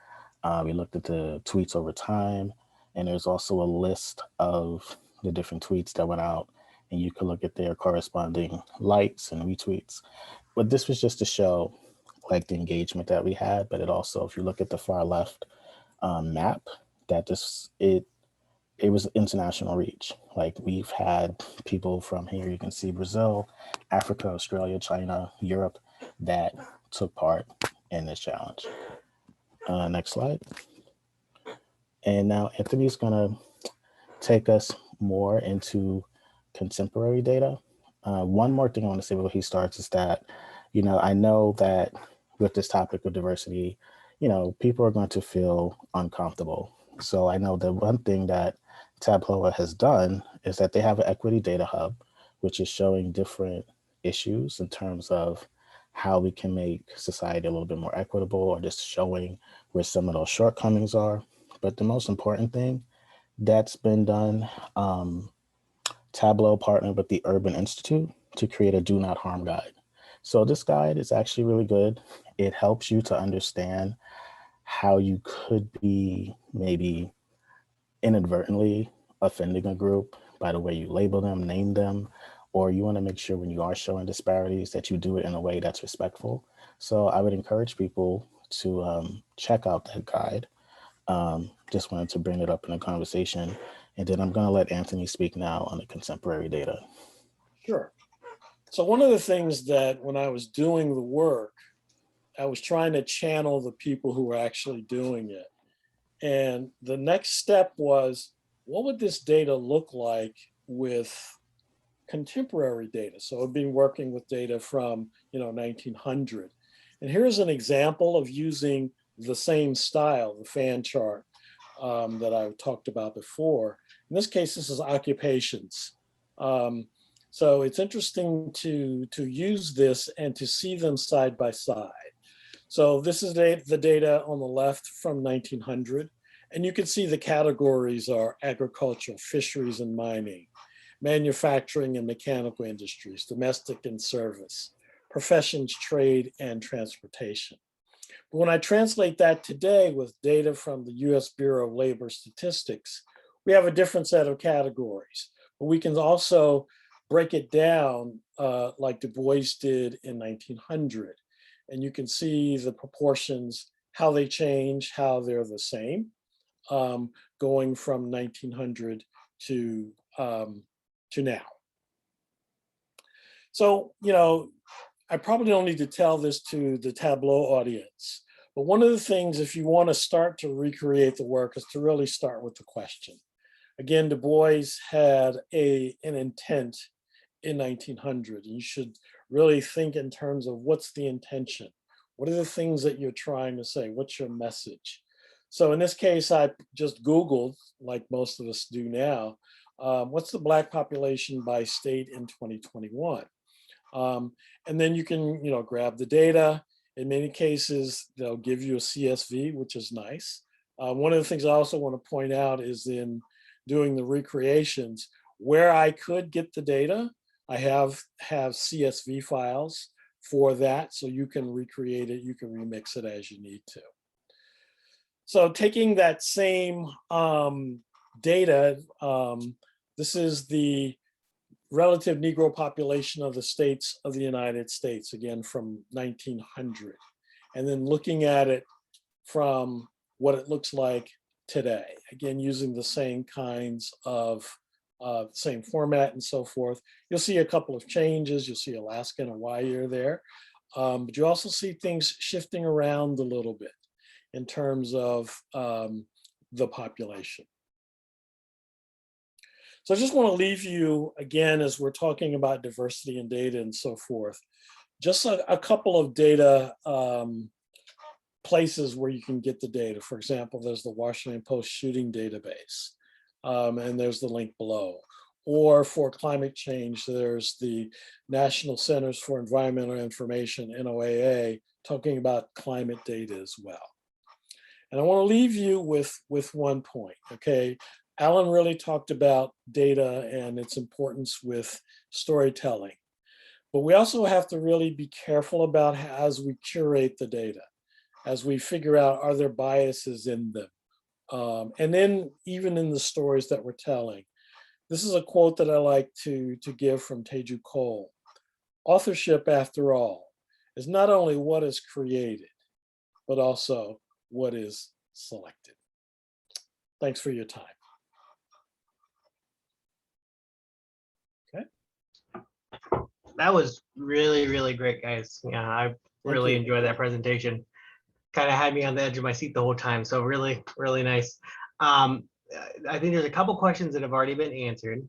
We looked at the tweets over time, and there's also a list of the different tweets that went out, and you can look at their corresponding likes and retweets. But this was just to show like the engagement that we had, but it also, if you look at the far left map, that it was international reach. Like we've had people from here, you can see Brazil, Africa, Australia, China, Europe, that took part in this challenge. Next slide. And now Anthony's gonna take us more into contemporary data. One more thing I want to say before he starts is that, I know that with this topic of diversity, people are going to feel uncomfortable. So I know the one thing that Tableau has done is that they have an equity data hub, which is showing different issues in terms of how we can make society a little bit more equitable, or just showing where some of those shortcomings are. But the most important thing that's been done, Tableau partnered with the Urban Institute to create a Do Not Harm guide. So this guide is actually really good. It helps you to understand how you could be maybe inadvertently offending a group by the way you label them, name them, or you want to make sure when you are showing disparities that you do it in a way that's respectful. So I would encourage people to check out that guide. Just wanted to bring it up in a conversation. And then I'm going to let Anthony speak now on the contemporary data. Sure. So one of the things that when I was doing the work, I was trying to channel the people who were actually doing it. And the next step was, what would this data look like with contemporary data? So I've been working with data from 1900. And here's an example of using the same style, the fan chart that I talked about before. In this case, this is occupations. So it's interesting to use this and to see them side by side. So this is the data on the left from 1900. And you can see the categories are agriculture, fisheries and mining, manufacturing and mechanical industries, domestic and service, professions, trade, and transportation. But when I translate that today with data from the US Bureau of Labor Statistics, we have a different set of categories. But we can also break it down like Du Bois did in 1900. And you can see the proportions, how they change, how they're the same, going from 1900 to now. So, I probably don't need to tell this to the Tableau audience, but one of the things, if you want to start to recreate the work, is to really start with the question. Again, Du Bois had an intent in 1900. You should really think in terms of what's the intention? What are the things that you're trying to say? What's your message? So in this case, I just Googled, like most of us do now, what's the Black population by state in 2021? And then you can, grab the data. In many cases, they'll give you a CSV, which is nice. One of the things I also want to point out is in doing the recreations, where I could get the data, I have CSV files for that, so you can recreate it, you can remix it as you need to. So taking that same data, this is the relative Negro population of the states of the United States, again, from 1900. And then looking at it from what it looks like today, again, using the same kinds of same format and so forth. You'll see a couple of changes. You'll see Alaska and Hawaii are there. But you also see things shifting around a little bit in terms of the population. So I just want to leave you, again, as we're talking about diversity in data and so forth, just a couple of data places where you can get the data. For example, there's the Washington Post shooting database, and there's the link below. Or for climate change, there's the National Centers for Environmental Information, NOAA, talking about climate data as well. And I want to leave you with one point, okay? Alan really talked about data and its importance with storytelling. But we also have to really be careful about how, as we curate the data, as we figure out, are there biases in them? And then even in the stories that we're telling. This is a quote that I like to give from Teju Cole. Authorship, after all, is not only what is created, but also what is selected. Thanks for your time. Okay. That was really, really great, guys. Yeah, I really enjoyed that presentation. Kind of had me on the edge of my seat the whole time. So really, really nice. I think there's a couple questions that have already been answered.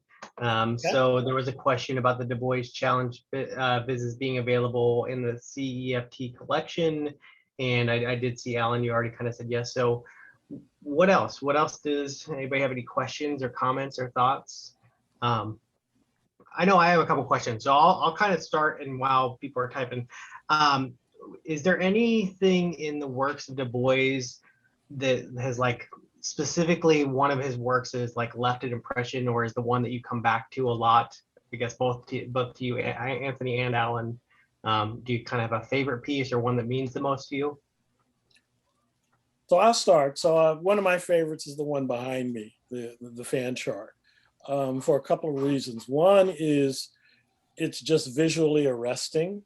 So there was a question about the Du Bois Challenge business being available in the CEFT collection. And I did see, Alan, you already kind of said yes. So what else? What else does anybody have any questions or comments or thoughts? I know I have a couple questions, so I'll kind of start, and while people are typing, is there anything in the works of Du Bois that has, like, specifically one of his works is like left an impression, or is the one that you come back to a lot? I guess both to you, Anthony and Alan. Do you kind of have a favorite piece or one that means the most to you? So I'll start. So one of my favorites is the one behind me, the fan chart, for a couple of reasons. One is it's just visually arresting.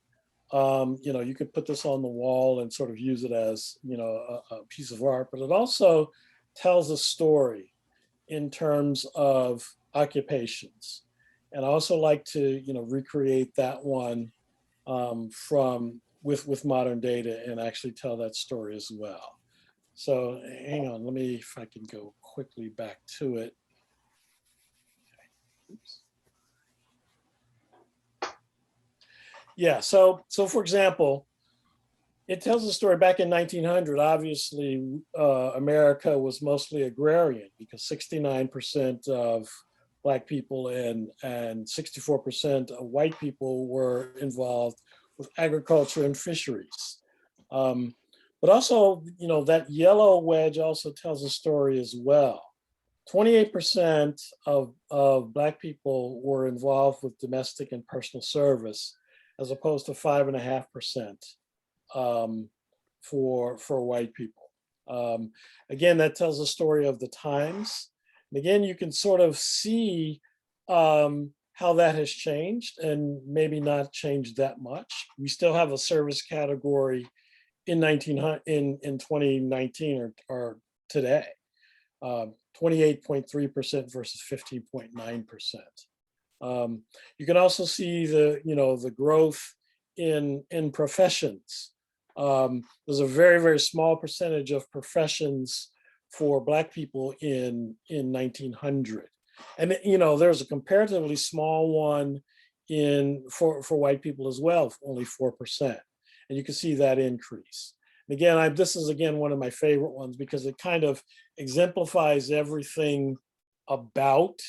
You know, you could put this on the wall and sort of use it as, you know, a piece of art, but it also tells a story in terms of occupations. And I also like to, you know, recreate that one with modern data and actually tell that story as well. So hang on, let me, if I can go quickly back to it. Okay. Oops. Yeah, so for example, it tells a story back in 1900. Obviously, America was mostly agrarian because 69% of Black people and 64% of white people were involved with agriculture and fisheries. But also, you know, that yellow wedge also tells a story as well. 28% of Black people were involved with domestic and personal service, as opposed to 5.5% for white people. Again, that tells a story of the times. And again, you can sort of see how that has changed and maybe not changed that much. We still have a service category in 2019 or today, 28.3% versus 15.9%. You can also see the growth in professions. There's a very, very small percentage of professions for Black people in 1900. And there's a comparatively small one for white people as well, only 4%. And you can see that increase. And again, this is one of my favorite ones because it kind of exemplifies everything about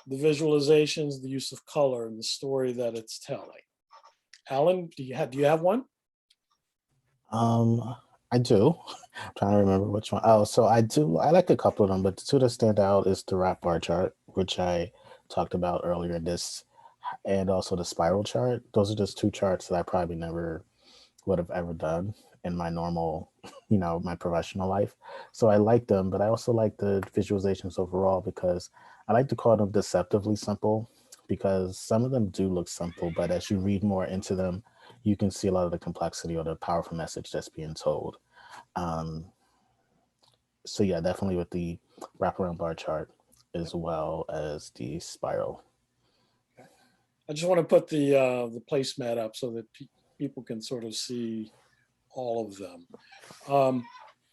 the visualizations, the use of color, and the story that it's telling. Alan, do you have one? I do. I'm trying to remember which one. Oh, so I like a couple of them, but the two that stand out is the Wraparound Bar Chart, which I talked about earlier in this, and also the spiral chart. Those are just two charts that I probably never would have ever done in my normal, my professional life. So I like them, but I also like the visualizations overall because I like to call them deceptively simple, because some of them do look simple, but as you read more into them, you can see a lot of the complexity or the powerful message that's being told. So yeah, definitely with the Wraparound Bar Chart as well as the spiral. I just want to put the placemat up so that people can sort of see all of them.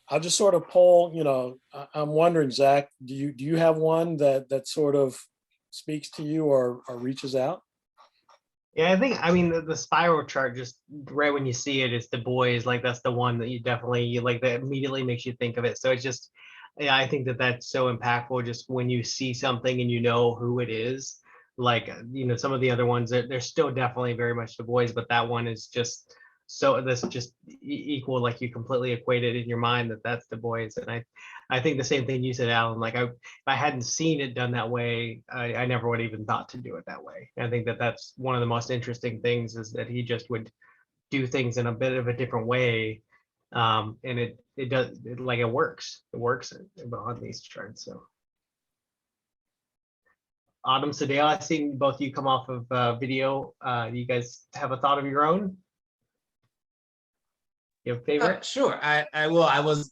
I'll just sort of poll, I'm wondering, Zach, do you have one that sort of speaks to you or reaches out? Yeah, I mean, the spiral chart, just right when you see it, it's Dubois. Like, that's the one that you like, that immediately makes you think of it. So it's just, yeah, I think that's so impactful, just when you see something and you know who it is. Like, some of the other ones, they're still definitely very much Dubois, but that one is just equal, like, you completely equate it in your mind that's Dubois. And I think the same thing you said, Alan. Like, if I hadn't seen it done that way, I never would have even thought to do it that way. I think that's one of the most interesting things, is that he just would do things in a bit of a different way. And it works. It works on these charts. So, Autumn, Sedale, I've seen both of you come off of video. You guys have a thought of your own? You have a favorite? Sure, I will. I was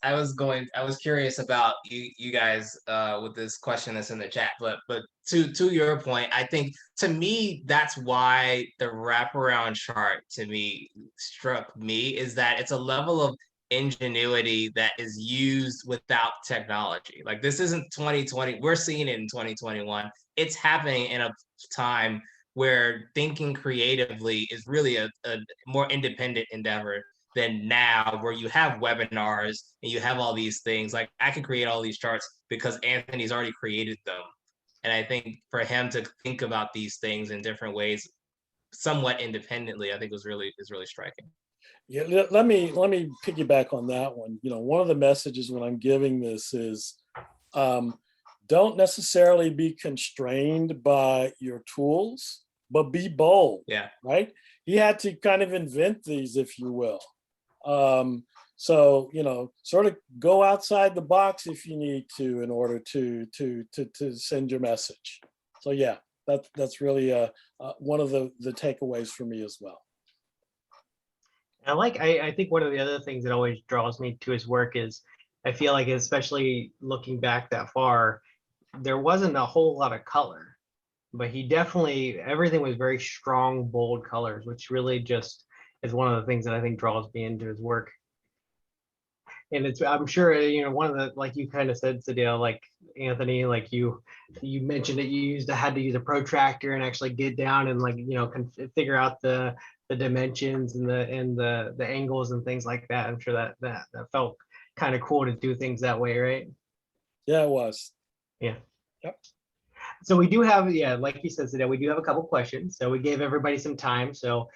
curious about you guys with this question that's in the chat, but to your point, I think, to me, that's why the wraparound chart to me struck me, is that it's a level of ingenuity that is used without technology. Like, this isn't 2020, we're seeing it in 2021. It's happening in a time where thinking creatively is really a more independent endeavor than now, where you have webinars and you have all these things. Like, I can create all these charts because Anthony's already created them. And I think for him to think about these things in different ways, somewhat independently, I think is really striking. Yeah, let me piggyback on that one. One of the messages when I'm giving this is, don't necessarily be constrained by your tools, but be bold. Yeah. Right. He had to kind of invent these, if you will. So, sort of go outside the box if you need to, in order to send your message. So yeah, that's really one of the takeaways for me as well. I think one of the other things that always draws me to his work is, I feel like, especially looking back that far, there wasn't a whole lot of color, but he definitely, everything was very strong, bold colors, which really just is one of the things that I think draws me into his work. And I'm sure, one of the, like you kind of said, Sedale, like, Anthony, like you mentioned that you had to use a protractor and actually get down and, like, figure out the dimensions and the angles and things like that. I'm sure that felt kind of cool to do things that way, right? Yeah, it was. Yeah. Yep. So we do have, like you said, Sedale, we do have a couple questions. So we gave everybody some time. So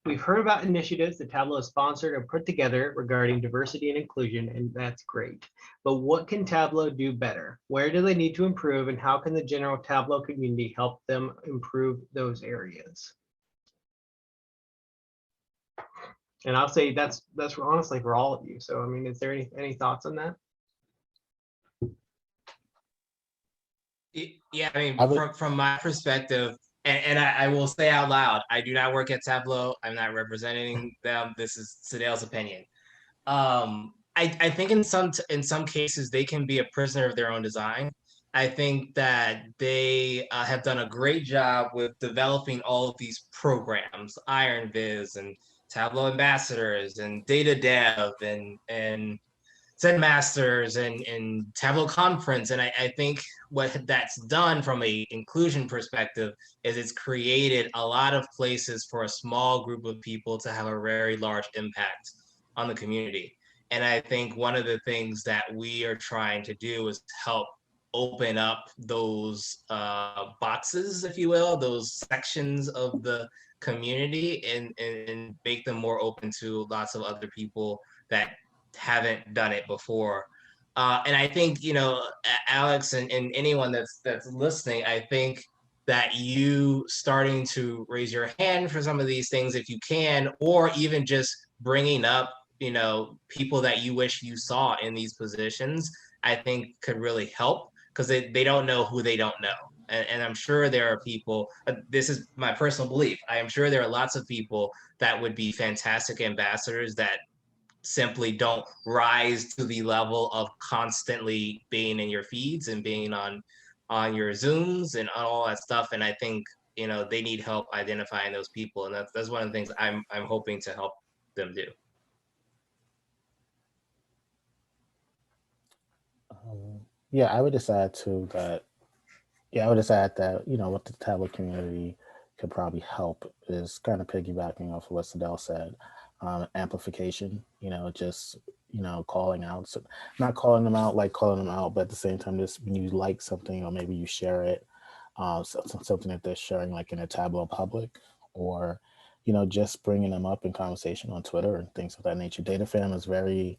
we've heard about initiatives that Tableau has sponsored or put together regarding diversity and inclusion, and that's great. But what can Tableau do better? Where do they need to improve, and how can the general Tableau community help them improve those areas? And I'll say that's honestly for all of you. So, I mean, is there any thoughts on that? Yeah, I mean, from my perspective, and I will say out loud, I do not work at Tableau. I'm not representing them. This is Sedale's opinion. I think in some cases they can be a prisoner of their own design. I think that they have done a great job with developing all of these programs, Iron Viz and Tableau ambassadors and data dev and Zen Masters and Tableau Conference. And I think what that's done from a inclusion perspective is it's created a lot of places for a small group of people to have a very large impact on the community. And I think one of the things that we are trying to do is help open up those boxes, if you will, those sections of the community, and make them more open to lots of other people that haven't done it before. And I think, Alex and anyone that's listening, I think that you starting to raise your hand for some of these things, if you can, or even just bringing up, people that you wish you saw in these positions, I think could really help, because they don't know who they don't know. And I'm sure there are people, this is my personal belief, I am sure there are lots of people that would be fantastic ambassadors that simply don't rise to the level of constantly being in your feeds and being on on your Zooms and on all that stuff. And I think, you know, they need help identifying those people. And that's one of the things I'm hoping to help them do. Yeah, I would just add to that. Yeah, I would just add that, you know, what the Tableau community could probably help is kind of piggybacking off of what Sedale said, amplification, you know, just, you know, calling out, so not calling them out, like calling them out, but at the same time, just when you like something or maybe you share it, something that they're sharing like in a Tableau public, or, you know, just bringing them up in conversation on Twitter and things of that nature. DataFam is very,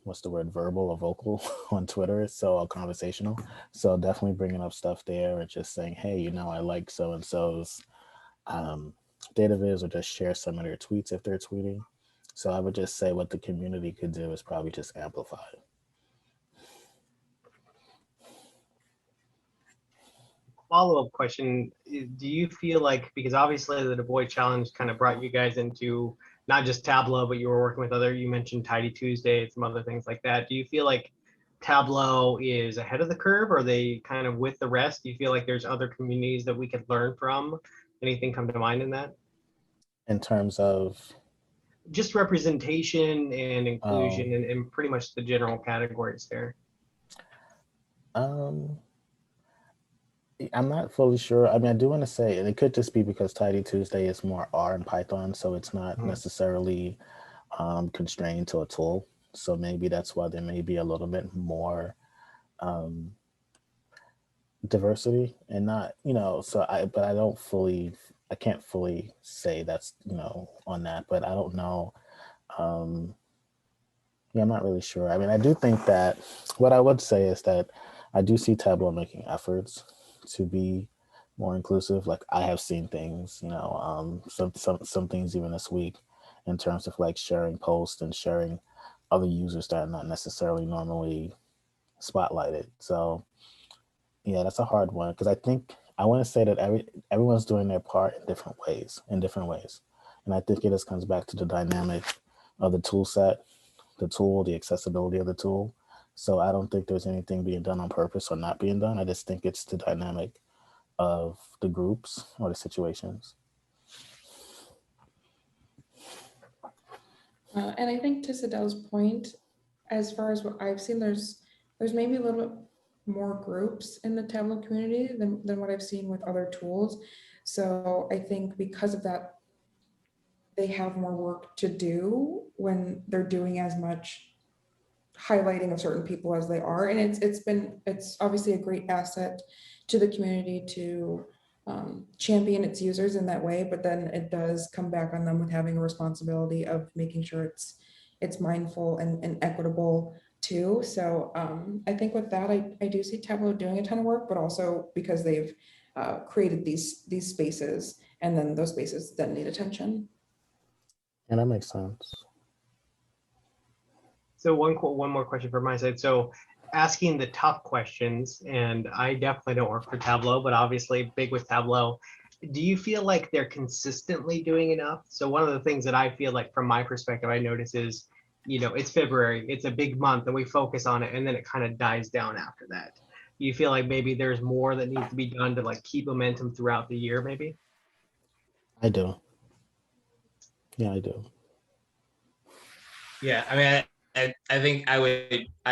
what's the word, verbal or vocal on Twitter, so conversational. So definitely bringing up stuff there and just saying, hey, you know, I like so and so's data viz, or just share some of their tweets if they're tweeting. So I would just say what the community could do is probably just amplify it. Follow-up question, do you feel like, because obviously the Dubois challenge kind of brought you guys into not just Tableau, but you were working with other, you mentioned Tidy Tuesday and some other things like that. Do you feel like Tableau is ahead of the curve, or are they kind of with the rest? Do you feel like there's other communities that we could learn from? Anything come to mind in that? In terms of just representation and inclusion, and pretty much the general categories there. I'm not fully sure. I mean, I do want to say, and it could just be because Tidy Tuesday is more R and Python, so it's not necessarily constrained to a tool. So maybe that's why there may be a little bit more diversity, and not, you know, but I can't fully say that's, you know, on that, but I don't know. Yeah, I'm not really sure. I mean, I do think that what I would say is that I do see Tableau making efforts to be more inclusive. Like I have seen things, you know, some things even this week in terms of like sharing posts and sharing other users that are not necessarily normally spotlighted. So yeah, that's a hard one, because I think I want to say that everyone's doing their part in different ways, and I think it just comes back to the dynamic of the tool set, the tool, the accessibility of the tool. So I don't think there's anything being done on purpose or not being done. I just think it's the dynamic of the groups or the situations. And I think to Sedale's point, as far as what I've seen, there's maybe a little bit more groups in the Tableau community than what I've seen with other tools. So I think because of that, they have more work to do when they're doing as much highlighting of certain people as they are. And it's obviously a great asset to the community to champion its users in that way, but then it does come back on them with having a responsibility of making sure it's mindful and equitable too. So I think with that, I do see Tableau doing a ton of work, but also because they've created these spaces, and then those spaces then need attention. And that makes sense. So one more question from my side. So asking the tough questions, and I definitely don't work for Tableau, but obviously big with Tableau. Do you feel like they're consistently doing enough? So one of the things that I feel like from my perspective, I notice is, you know, it's February, it's a big month and we focus on it, and then it kind of dies down after that. You feel like maybe there's more that needs to be done to like keep momentum throughout the year, maybe? I do. Yeah, I do. Yeah, I mean, I think I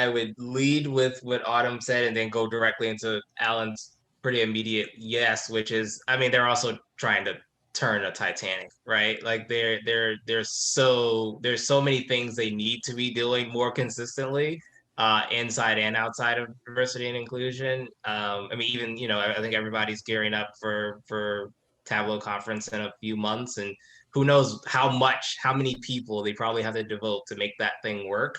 would lead with what Autumn said and then go directly into Alan's pretty immediate yes, which is, I mean, they're also trying to turn a Titanic, right? Like there's so many things they need to be doing more consistently, inside and outside of diversity and inclusion. I mean, even, you know, I think everybody's gearing up for Tableau conference in a few months, and who knows how many people they probably have to devote to make that thing work,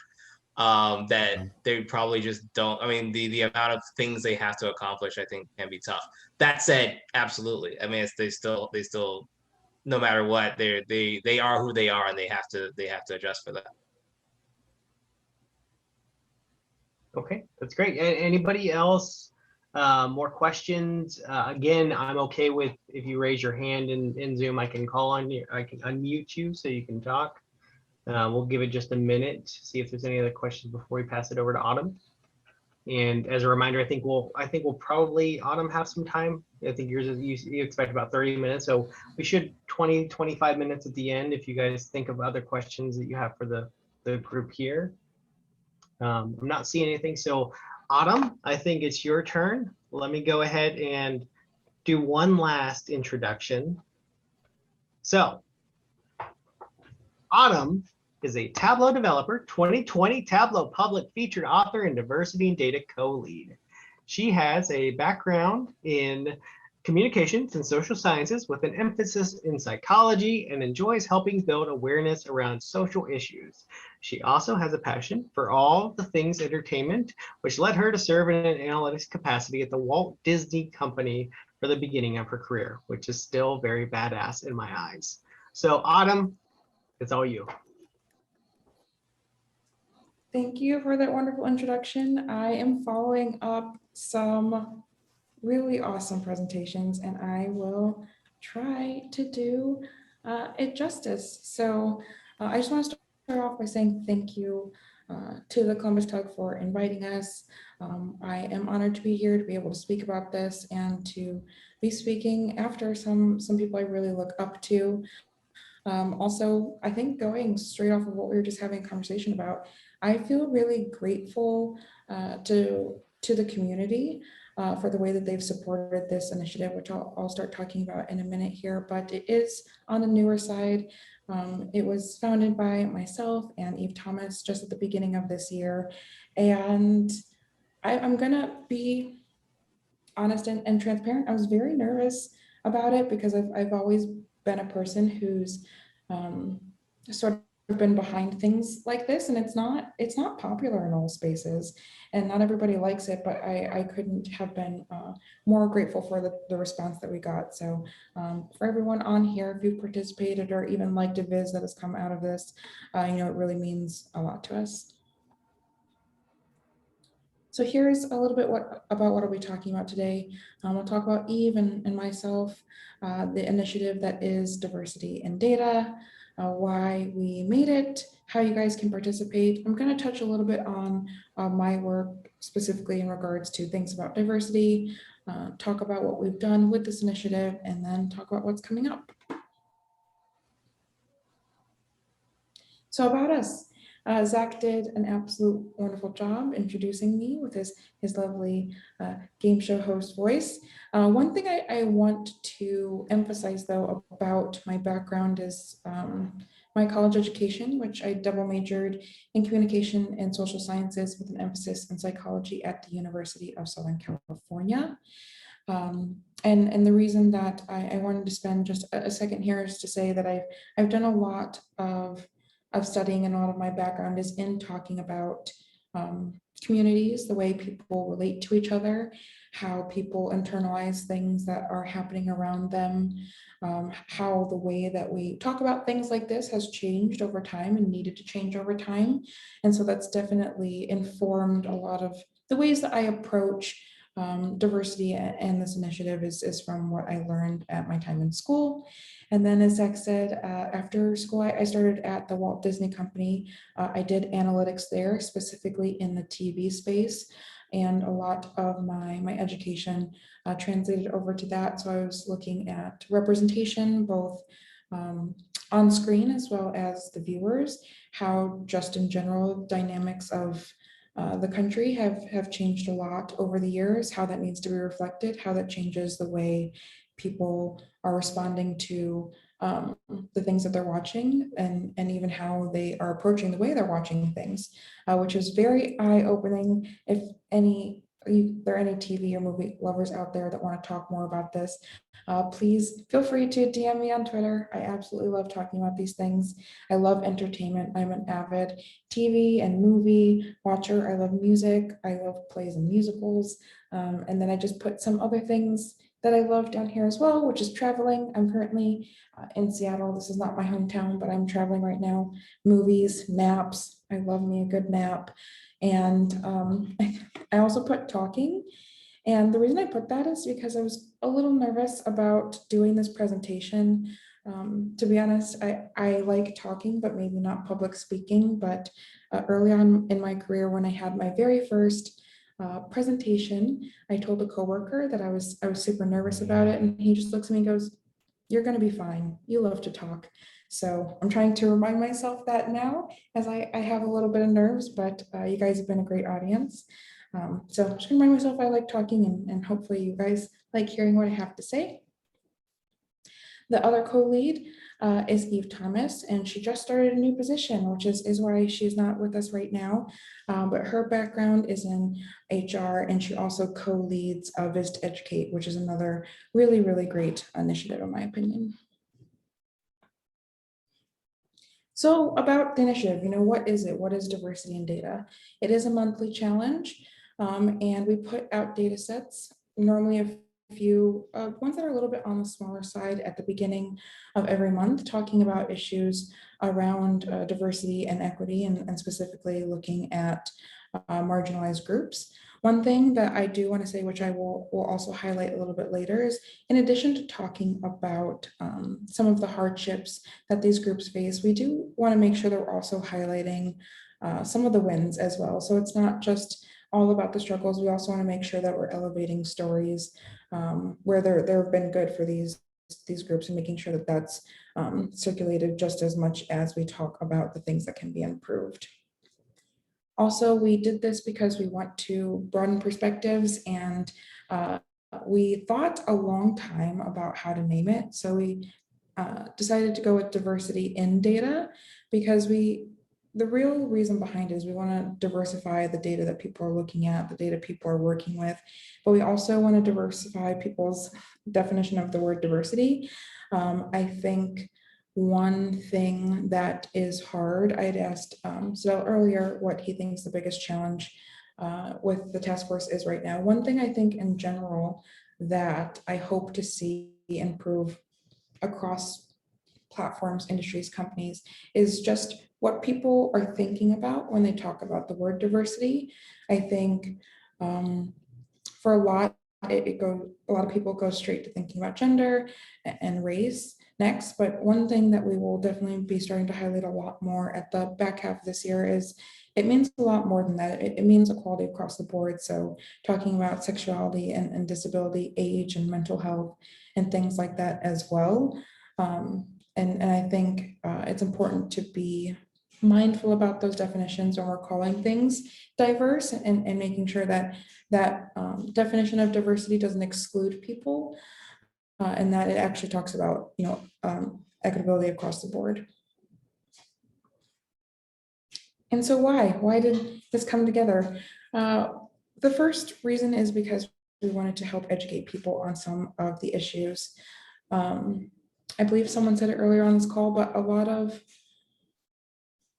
that they probably just don't. I mean, the amount of things they have to accomplish, I think, can be tough. That said, absolutely, I mean, they still no matter what, they are who they are, and they have to adjust for that. Okay, that's great. Anybody else? More questions? Again, I'm okay with if you raise your hand in Zoom, I can call on you. I can unmute you so you can talk. We'll give it just a minute to see if there's any other questions before we pass it over to Autumn. And as a reminder, I think we'll probably, Autumn, have some time. I think yours is, you expect about 30 minutes. So we should 25 minutes at the end if you guys think of other questions that you have for the group here. I'm not seeing anything. So Autumn, I think it's your turn. Let me go ahead and do one last introduction. So Autumn is a Tableau developer, 2020 Tableau public featured author, and diversity and data co-lead. She has a background in communications and social sciences with an emphasis in psychology and enjoys helping build awareness around social issues. She also has a passion for all the things entertainment, which led her to serve in an analytics capacity at the Walt Disney Company for the beginning of her career, which is still very badass in my eyes. So Autumn, it's all you. Thank you for that wonderful introduction. I am following up some really awesome presentations, and I will try to do it justice. So I just want to start off by saying thank you to the Columbus Tug for inviting us. I am honored to be here to be able to speak about this and to be speaking after some people I really look up to. Also, I think going straight off of what we were just having a conversation about, I feel really grateful to the community for the way that they've supported this initiative, which I'll start talking about in a minute here, but it is on the newer side. It was founded by myself and Eve Thomas just at the beginning of this year. And I'm gonna be honest and transparent. I was very nervous about it because I've always been a person who's sort of been behind things like this, and it's not popular in all spaces, and not everybody likes it, but I couldn't have been more grateful for the response that we got. So for everyone on here, if you've participated or even liked a viz that has come out of this, you know, it really means a lot to us. So here's a little bit about what I'll be talking about today. We'll talk about Eve and myself, the initiative that is diversity in data, why we made it, how you guys can participate. I'm going to touch a little bit on my work specifically in regards to things about diversity, talk about what we've done with this initiative, and then talk about what's coming up. So about us. Zach did an absolute wonderful job introducing me with his lovely game show host voice. One thing I want to emphasize though about my background is my college education, which I double majored in communication and social sciences with an emphasis in psychology at the University of Southern California. And the reason that I wanted to spend just a second here is to say that I've done a lot of studying, and a lot of my background is in talking about communities, the way people relate to each other, how people internalize things that are happening around them, how the way that we talk about things like this has changed over time and needed to change over time. And so that's definitely informed a lot of the ways that I approach diversity, and this initiative is from what I learned at my time in school. And then, as Zach said, after school, I started at the Walt Disney Company. I did analytics there, specifically in the TV space, and a lot of my education translated over to that. So I was looking at representation, both on screen as well as the viewers, how just in general dynamics of the country have changed a lot over the years, how that needs to be reflected, how that changes the way people are responding to the things that they're watching, and even how they are approaching the way they're watching things, which is very eye-opening. If there are any TV or movie lovers out there that want to talk more about this, please feel free to DM me on Twitter. I absolutely love talking about these things. I love entertainment. I'm an avid TV and movie watcher. I love music. I love plays and musicals. And then I just put some other things that I love down here as well, which is traveling. I'm currently in Seattle. This is not my hometown, but I'm traveling right now. Movies, maps. I love me a good map. And I also put talking. And the reason I put that is because I was a little nervous about doing this presentation. To be honest, I like talking, but maybe not public speaking. But early on in my career, when I had my very first presentation, I told a coworker that I was super nervous about it, and he just looks at me and goes, "You're going to be fine. You love to talk." So I'm trying to remind myself that now, as I have a little bit of nerves, but you guys have been a great audience. So I'm just gonna remind myself I like talking, and hopefully you guys like hearing what I have to say. The other co-lead is Eve Thomas, and she just started a new position, which is why she's not with us right now. But her background is in HR, and she also co-leads Visit Educate, which is another really, really great initiative in my opinion. So about the initiative, what is it? What is diversity in data? It is a monthly challenge, and we put out data sets, normally a few ones that are a little bit on the smaller side at the beginning of every month, talking about issues around diversity and equity, and specifically looking at marginalized groups. One thing that I do want to say, which I will also highlight a little bit later, is in addition to talking about some of the hardships that these groups face, we do want to make sure that we're also highlighting some of the wins as well. So it's not just all about the struggles. We also want to make sure that we're elevating stories where there have been good for these groups, and making sure that that's circulated just as much as we talk about the things that can be improved. Also, we did this because we want to broaden perspectives, and we thought a long time about how to name it. So we decided to go with diversity in data, because the real reason behind it is we want to diversify the data that people are looking at, the data people are working with, but we also want to diversify people's definition of the word diversity. I think one thing that is hard, I had asked Sedale earlier what he thinks the biggest challenge with the task force is right now. One thing I think in general that I hope to see improve across platforms, industries, companies, is just what people are thinking about when they talk about the word diversity. I think for a lot of people go straight to thinking about gender and race next, but one thing that we will definitely be starting to highlight a lot more at the back half of this year is it means a lot more than that. It means equality across the board. So talking about sexuality and disability, age and mental health and things like that as well. And I think it's important to be mindful about those definitions when we're calling things diverse, and making sure that definition of diversity doesn't exclude people, and that it actually talks about equitability across the board. And so why did this come together? The first reason is because we wanted to help educate people on some of the issues. I believe someone said it earlier on this call, but a lot of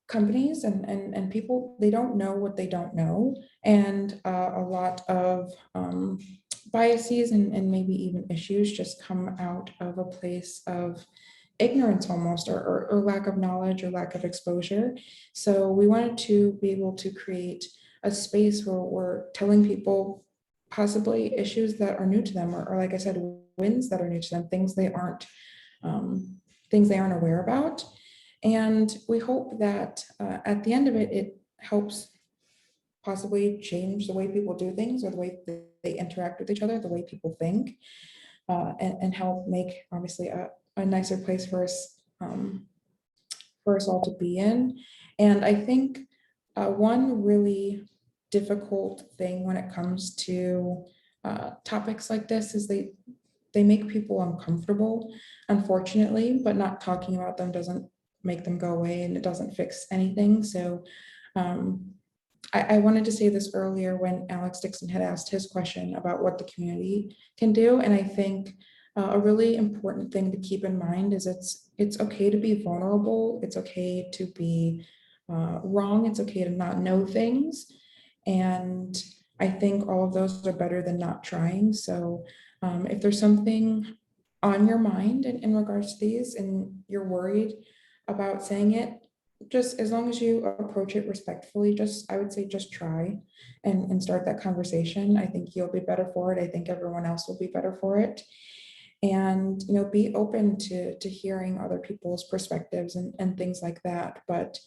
companies and people, they don't know what they don't know. And a lot of biases and maybe even issues just come out of a place of ignorance almost, or lack of knowledge or lack of exposure. So we wanted to be able to create a space where we're telling people possibly issues that are new to them, or like I said, wins that are new to them, things they aren't aware about. And we hope that at the end of it, it helps possibly change the way people do things, or the way they interact with each other, the way people think, and help make obviously a nicer place for us all to be in. And I think one really difficult thing when it comes to topics like this is they make people uncomfortable, unfortunately, but not talking about them doesn't make them go away, and it doesn't fix anything. So I wanted to say this earlier when Alex Dixon had asked his question about what the community can do. And I think a really important thing to keep in mind is it's okay to be vulnerable. It's okay to be wrong. It's okay to not know things. And I think all of those are better than not trying. So if there's something on your mind in regards to these, and you're worried about saying it, just as long as you approach it respectfully, I would say just try and start that conversation. I think you'll be better for it. I think everyone else will be better for it. And be open to hearing other people's perspectives and things like that. But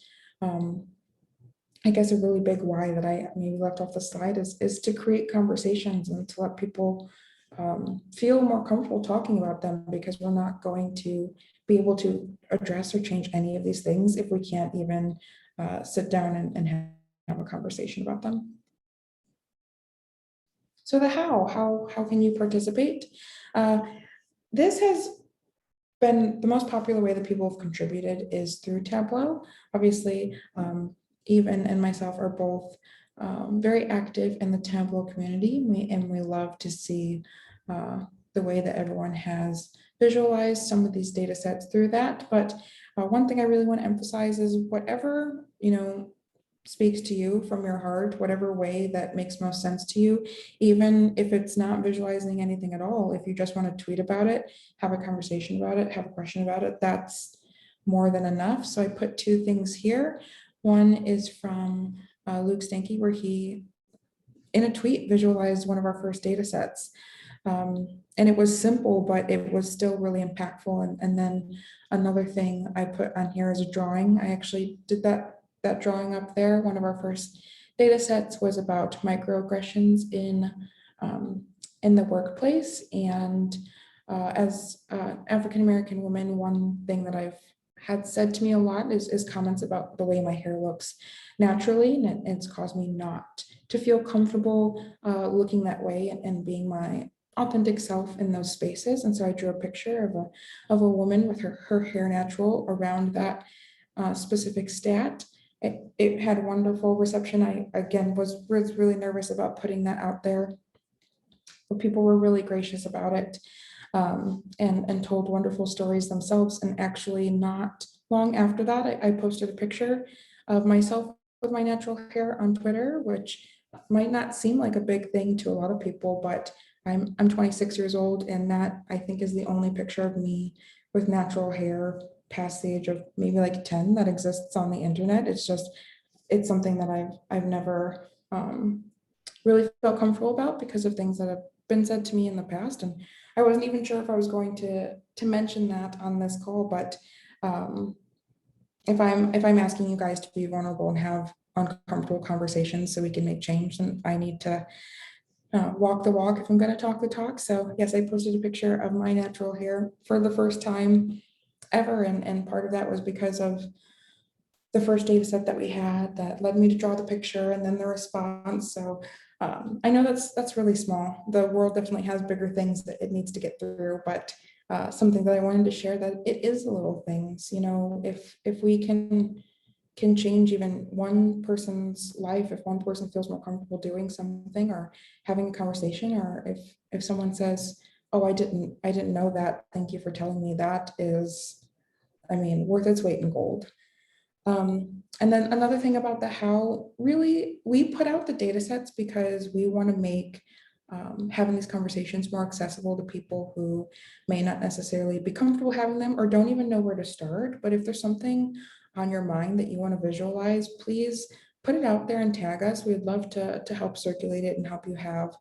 I guess a really big why that I maybe left off the slide is to create conversations and to let people feel more comfortable talking about them, because we're not going to be able to address or change any of these things if we can't even sit down and have a conversation about them. So the how can you participate? This has been the most popular way that people have contributed is through Tableau. Obviously, Eve and myself are both very active in the Tableau community, and we love to see the way that everyone has visualized some of these data sets through that. But one thing I really want to emphasize is whatever, speaks to you from your heart, whatever way that makes most sense to you, even if it's not visualizing anything at all, if you just want to tweet about it, have a conversation about it, have a question about it, that's more than enough. So I put two things here. One is from Luke Stanky, where he, in a tweet, visualized one of our first data sets. And it was simple, but it was still really impactful. And then another thing I put on here is a drawing. I actually did that drawing up there. One of our first data sets was about microaggressions in the workplace. And as an African-American woman, one thing that I've had said to me a lot is comments about the way my hair looks naturally, and it's caused me not to feel comfortable looking that way and being my authentic self in those spaces. And so I drew a picture of a woman with her hair natural around that specific stat. It had wonderful reception. I, again, was really nervous about putting that out there, but people were really gracious about it and told wonderful stories themselves. And actually not long after that, I posted a picture of myself with my natural hair on Twitter, which might not seem like a big thing to a lot of people, but I'm 26 years old, and that I think is the only picture of me with natural hair past the age of maybe like 10 that exists on the internet. It's something that I've never really felt comfortable about because of things that have been said to me in the past. And I wasn't even sure if I was going to mention that on this call, but if I'm asking you guys to be vulnerable and have uncomfortable conversations so we can make change, then I need to walk the walk if I'm going to talk the talk. So yes, I posted a picture of my natural hair for the first time ever, and part of that was because of the first data set that we had that led me to draw the picture and then the response. So I know that's really small. The world definitely has bigger things that it needs to get through, but something that I wanted to share, that it is the little things, if we can change even one person's life, if one person feels more comfortable doing something or having a conversation, or if someone says, oh, I didn't know that, thank you for telling me, that is, worth its weight in gold. And then another thing about the how, really, we put out the data sets because we want to make having these conversations more accessible to people who may not necessarily be comfortable having them or don't even know where to start. But if there's something on your mind that you want to visualize, please put it out there and tag us. We'd love to help circulate it and help you have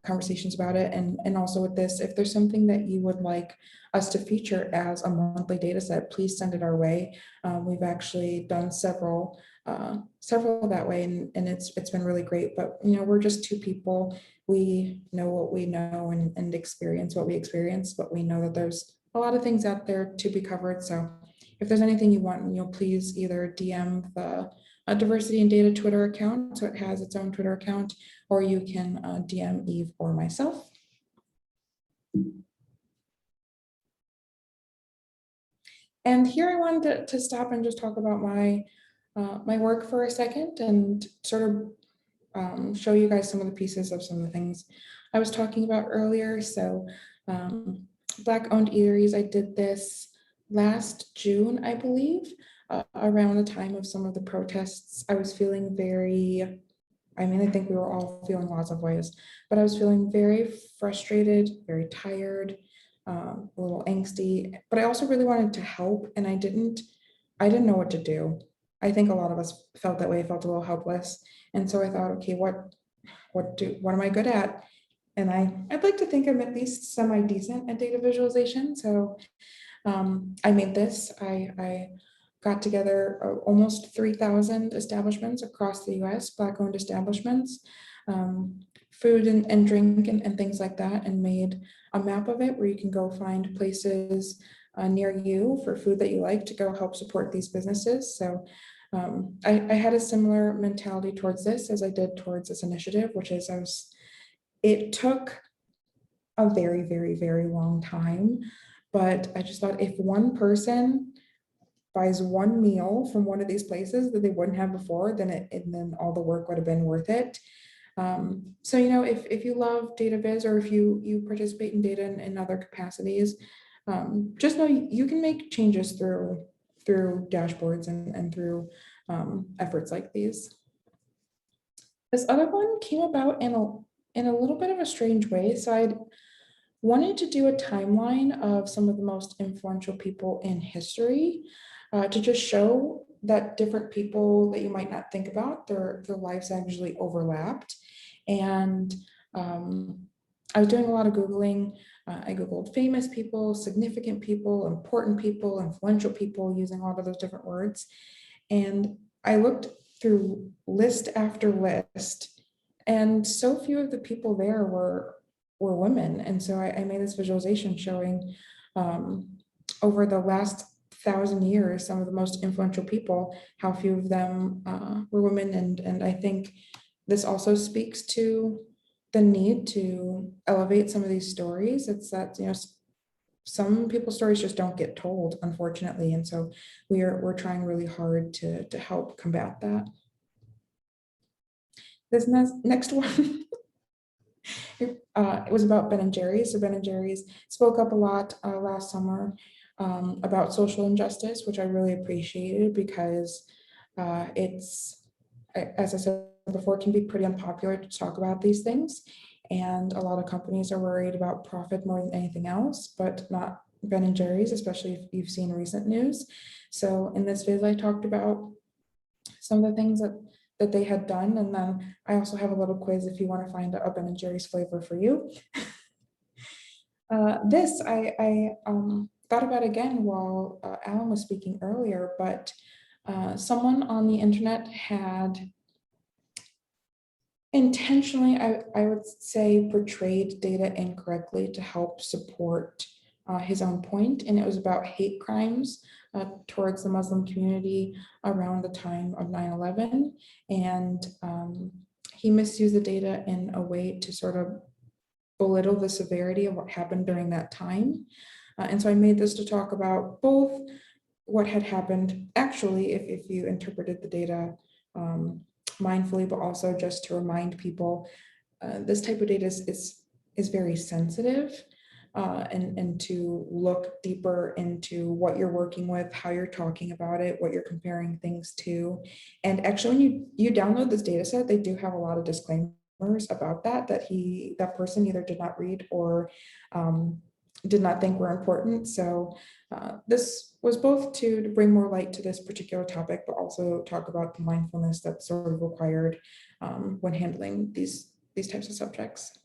conversations about it. And also with this, if there's something that you would like us to feature as a monthly data set, please send it our way. We've actually done several that way, and it's been really great. But we're just two people. We know what we know and experience what we experience, but we know that there's a lot of things out there to be covered. So if there's anything you want, please either DM the Diversity and Data Twitter account, so it has its own Twitter account, or you can DM Eve or myself. And here I wanted to stop and just talk about my work for a second and sort of show you guys some of the pieces of some of the things I was talking about earlier. So Black-owned eateries, I did this last June, I believe, around the time of some of the protests. I was feeling very, I think we were all feeling lots of ways, but I was feeling very frustrated, very tired, a little angsty, but I also really wanted to help, and I didn't know what to do. I think a lot of us felt that way, felt a little helpless. And so I thought, okay, what am I good at? And I'd like to think I'm at least semi-decent at data visualization. So I made this. I got together almost 3,000 establishments across the US, Black-owned establishments, food and drink and things like that, and made a map of it where you can go find places near you for food that you like to go help support these businesses. So I had a similar mentality towards this as I did towards this initiative, which is it took a very, very, very long time, but I just thought if one person buys one meal from one of these places that they wouldn't have before, then all the work would have been worth it. So, you know, if you love data viz, or if you participate in data in other capacities, just know you can make changes through dashboards and through efforts like these. This other one came about in a little bit of a strange way. So I'd wanted to do a timeline of some of the most influential people in history, to just show that different people that you might not think about, their lives actually overlapped. And I was doing a lot of Googling. I Googled famous people, significant people, important people, influential people, using all of those different words. And I looked through list after list, and so few of the people there were women. And so I made this visualization showing over the last 1,000 years, some of the most influential people, how few of them were women. And I think this also speaks to the need to elevate some of these stories. It's that, you know, some people's stories just don't get told, unfortunately. And so we're trying really hard to help combat that. This next one, it was about Ben and Jerry's. So Ben and Jerry's spoke up a lot last summer about social injustice, which I really appreciated, because it's, as I said before, it can be pretty unpopular to talk about these things. And a lot of companies are worried about profit more than anything else, but not Ben and Jerry's, especially if you've seen recent news. So in this video, I talked about some of the things that they had done. And then I also have a little quiz if you want to find a Ben and Jerry's flavor for you. This I thought about again while Alan was speaking earlier, but someone on the internet had intentionally, I would say, portrayed data incorrectly to help support his own point. And it was about hate crimes towards the Muslim community around the time of 9/11. And he misused the data in a way to sort of belittle the severity of what happened during that time. And so I made this to talk about both what had happened actually, if you interpreted the data mindfully, but also just to remind people this type of data is very sensitive, and to look deeper into what you're working with, how you're talking about it, what you're comparing things to. And actually, when you download this data set, they do have a lot of disclaimers about that person either did not read or did not think were important. So this was both to bring more light to this particular topic, but also talk about the mindfulness that's sort of required when handling these types of subjects.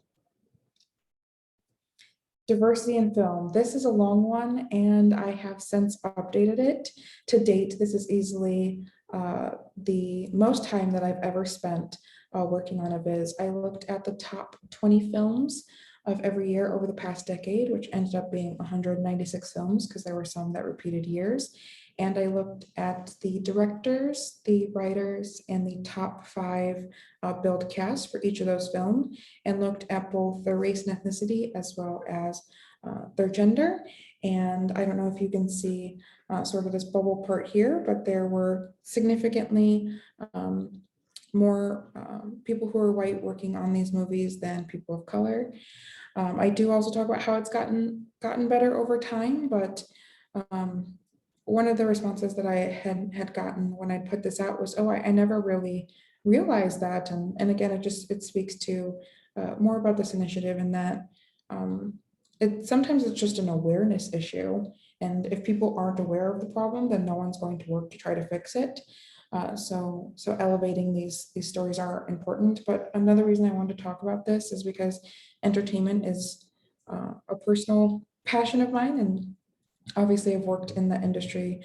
Diversity in film. This is a long one, and I have since updated it. To date, this is easily the most time that I've ever spent working on a viz. I looked at the top 20 films of every year over the past decade, which ended up being 196 films because there were some that repeated years. And I looked at the directors, the writers, and the top 5 billed cast for each of those films, and looked at both their race and ethnicity as well as their gender. And I don't know if you can see sort of this bubble part here, but there were significantly more people who are white working on these movies than people of color. I do also talk about how it's gotten better over time, but one of the responses that I had gotten when I put this out was, oh, I never really realized that. And again, it speaks to more about this initiative, and that sometimes it's just an awareness issue. And if people aren't aware of the problem, then no one's going to work to try to fix it. So elevating these stories are important. But another reason I wanted to talk about this is because entertainment is a personal passion of mine, and obviously I've worked in the industry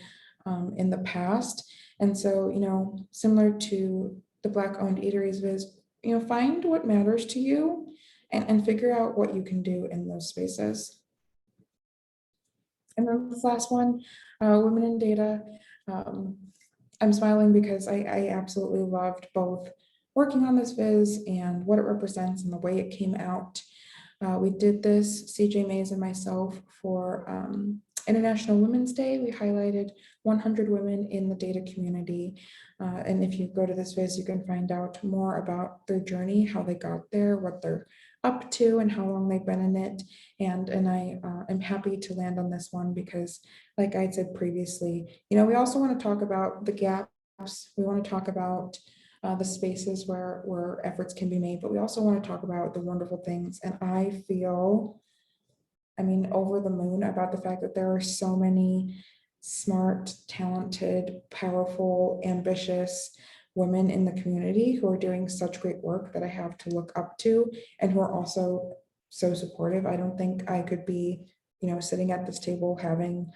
in the past. And so, you know, similar to the Black-owned eateries viz, you know, find what matters to you and figure out what you can do in those spaces. And then this last one, women in data. I'm smiling because I absolutely loved both working on this viz and what it represents and the way it came out. We did this, CJ Mays and myself, for International Women's Day. We highlighted 100 women in the data community. And if you go to this viz, you can find out more about their journey, how they got there, what they're up to, and how long they've been in it. And I am happy to land on this one because, like I said previously, you know, we also want to talk about the gaps. We want to talk about the spaces where efforts can be made, but we also want to talk about the wonderful things. And I feel, I mean, over the moon about the fact that there are so many smart, talented, powerful, ambitious women in the community who are doing such great work that I have to look up to and who are also so supportive. I don't think I could be, you know, sitting at this table having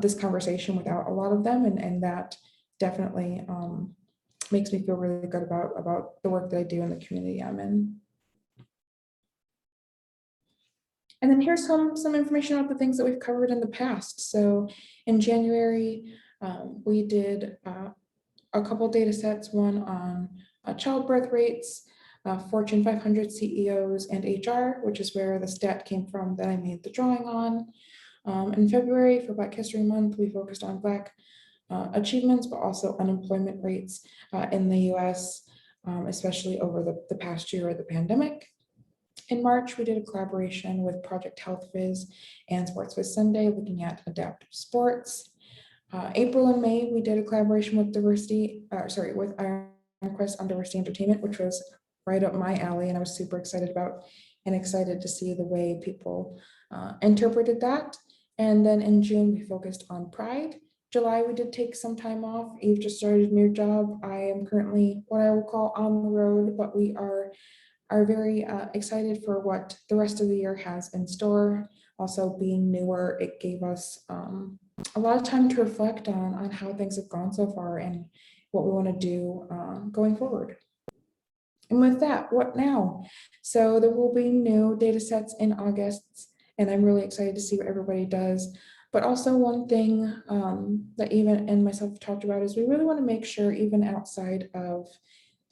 this conversation without a lot of them. And that definitely makes me feel really good about the work that I do in the community I'm in. And then here's some information about the things that we've covered in the past. So in January, we did a couple data sets, one on childbirth rates, Fortune 500 CEOs and HR, which is where the stat came from that I made the drawing on. In February, for Black History Month, we focused on Black achievements, but also unemployment rates in the US, especially over the past year of the pandemic. In March, we did a collaboration with Project Health Viz and Sports Viz Sunday, looking at adaptive sports. April and May, we did a collaboration with with Iron Quest on diversity entertainment, which was right up my alley, and I was super excited about and excited to see the way people interpreted that. And then in June, we focused on Pride. July, we did take some time off. Eve just started a new job. I am currently what I will call on the road, but we are very excited for what the rest of the year has in store. Also, being newer, it gave us a lot of time to reflect on how things have gone so far and what we want to do going forward. And with that, what now? So there will be new data sets in August, and I'm really excited to see what everybody does. But also one thing that Eva and myself have talked about is we really want to make sure, even outside of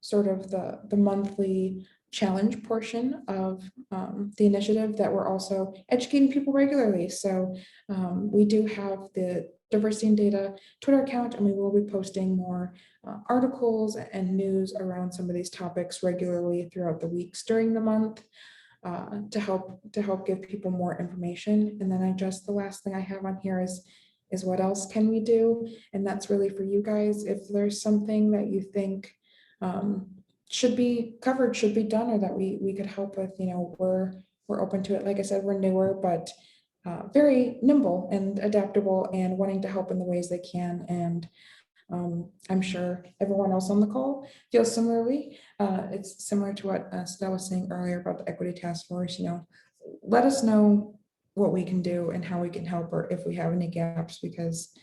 sort of the monthly challenge portion of the initiative, that we're also educating people regularly. So we do have the Diversity in Data Twitter account, and we will be posting more articles and news around some of these topics regularly throughout the weeks during the month to help give people more information. And then the last thing I have on here is what else can we do? And that's really for you guys. If there's something that you think should be covered, should be done, or that we could help with, you know, we're open to it. Like I said, we're newer, but very nimble and adaptable and wanting to help in the ways they can. And I'm sure everyone else on the call feels similarly. It's similar to what Sedale was saying earlier about the Equity Task Force. You know, let us know what we can do and how we can help, or if we have any gaps, because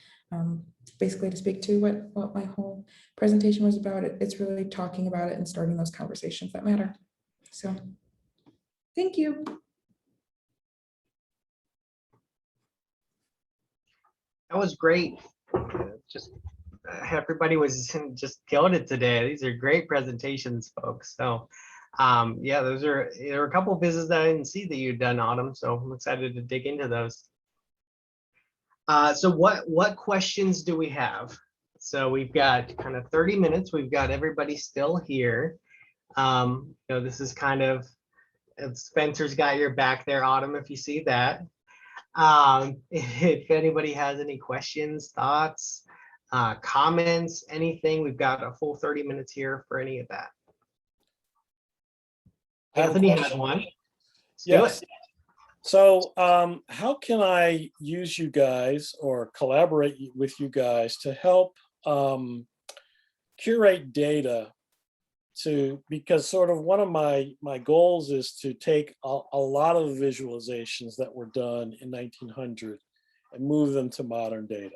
basically, to speak to what my whole presentation was about, it's really talking about it and starting those conversations that matter. So thank you. That was great. Just everybody was just killing it today. These are great presentations, folks. So yeah, there were a couple of business that I didn't see that you'd done, Autumn. So I'm excited to dig into those. So what questions do we have? So we've got kind of 30 minutes. We've got everybody still here. You know, this is kind of, Spencer's got your back there, Autumn, if you see that. If anybody has any questions, thoughts, comments, anything, we've got a full 30 minutes here for any of that. Anthony has one. Yes. So how can I use you guys or collaborate with you guys to help curate data because sort of one of my goals is to take a lot of visualizations that were done in 1900 and move them to modern data.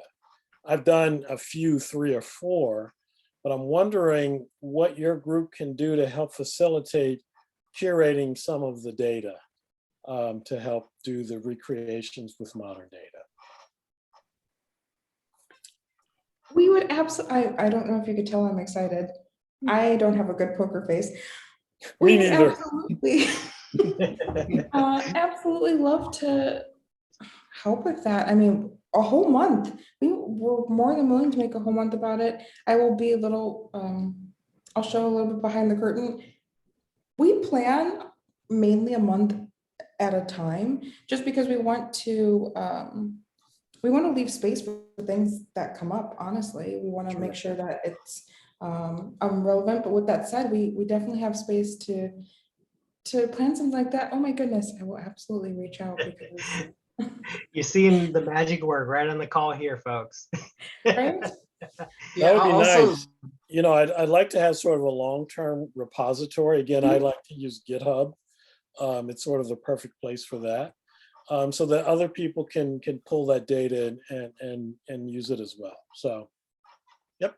I've done a few, 3 or 4, but I'm wondering what your group can do to help facilitate curating some of the data to help do the recreations with modern data. We would absolutely, I don't know if you could tell I'm excited. I don't have a good poker face. Me We would neither. absolutely, absolutely love to help with that. I mean, a whole month. We're more than willing to make a whole month about it. I will be a little, I'll show a little bit behind the curtain. We plan mainly a month at a time, just because we want to leave space for things that come up. Honestly, we want to make sure that it's relevant. But with that said, we definitely have space to plan something like that. Oh my goodness, I will absolutely reach out because You're seeing the magic work right on the call here, folks. right? That would be also, nice. You know, I'd like to have sort of a long-term repository. Again, I like to use GitHub. It's sort of the perfect place for that, so that other people can pull that data and use it as well. So, yep.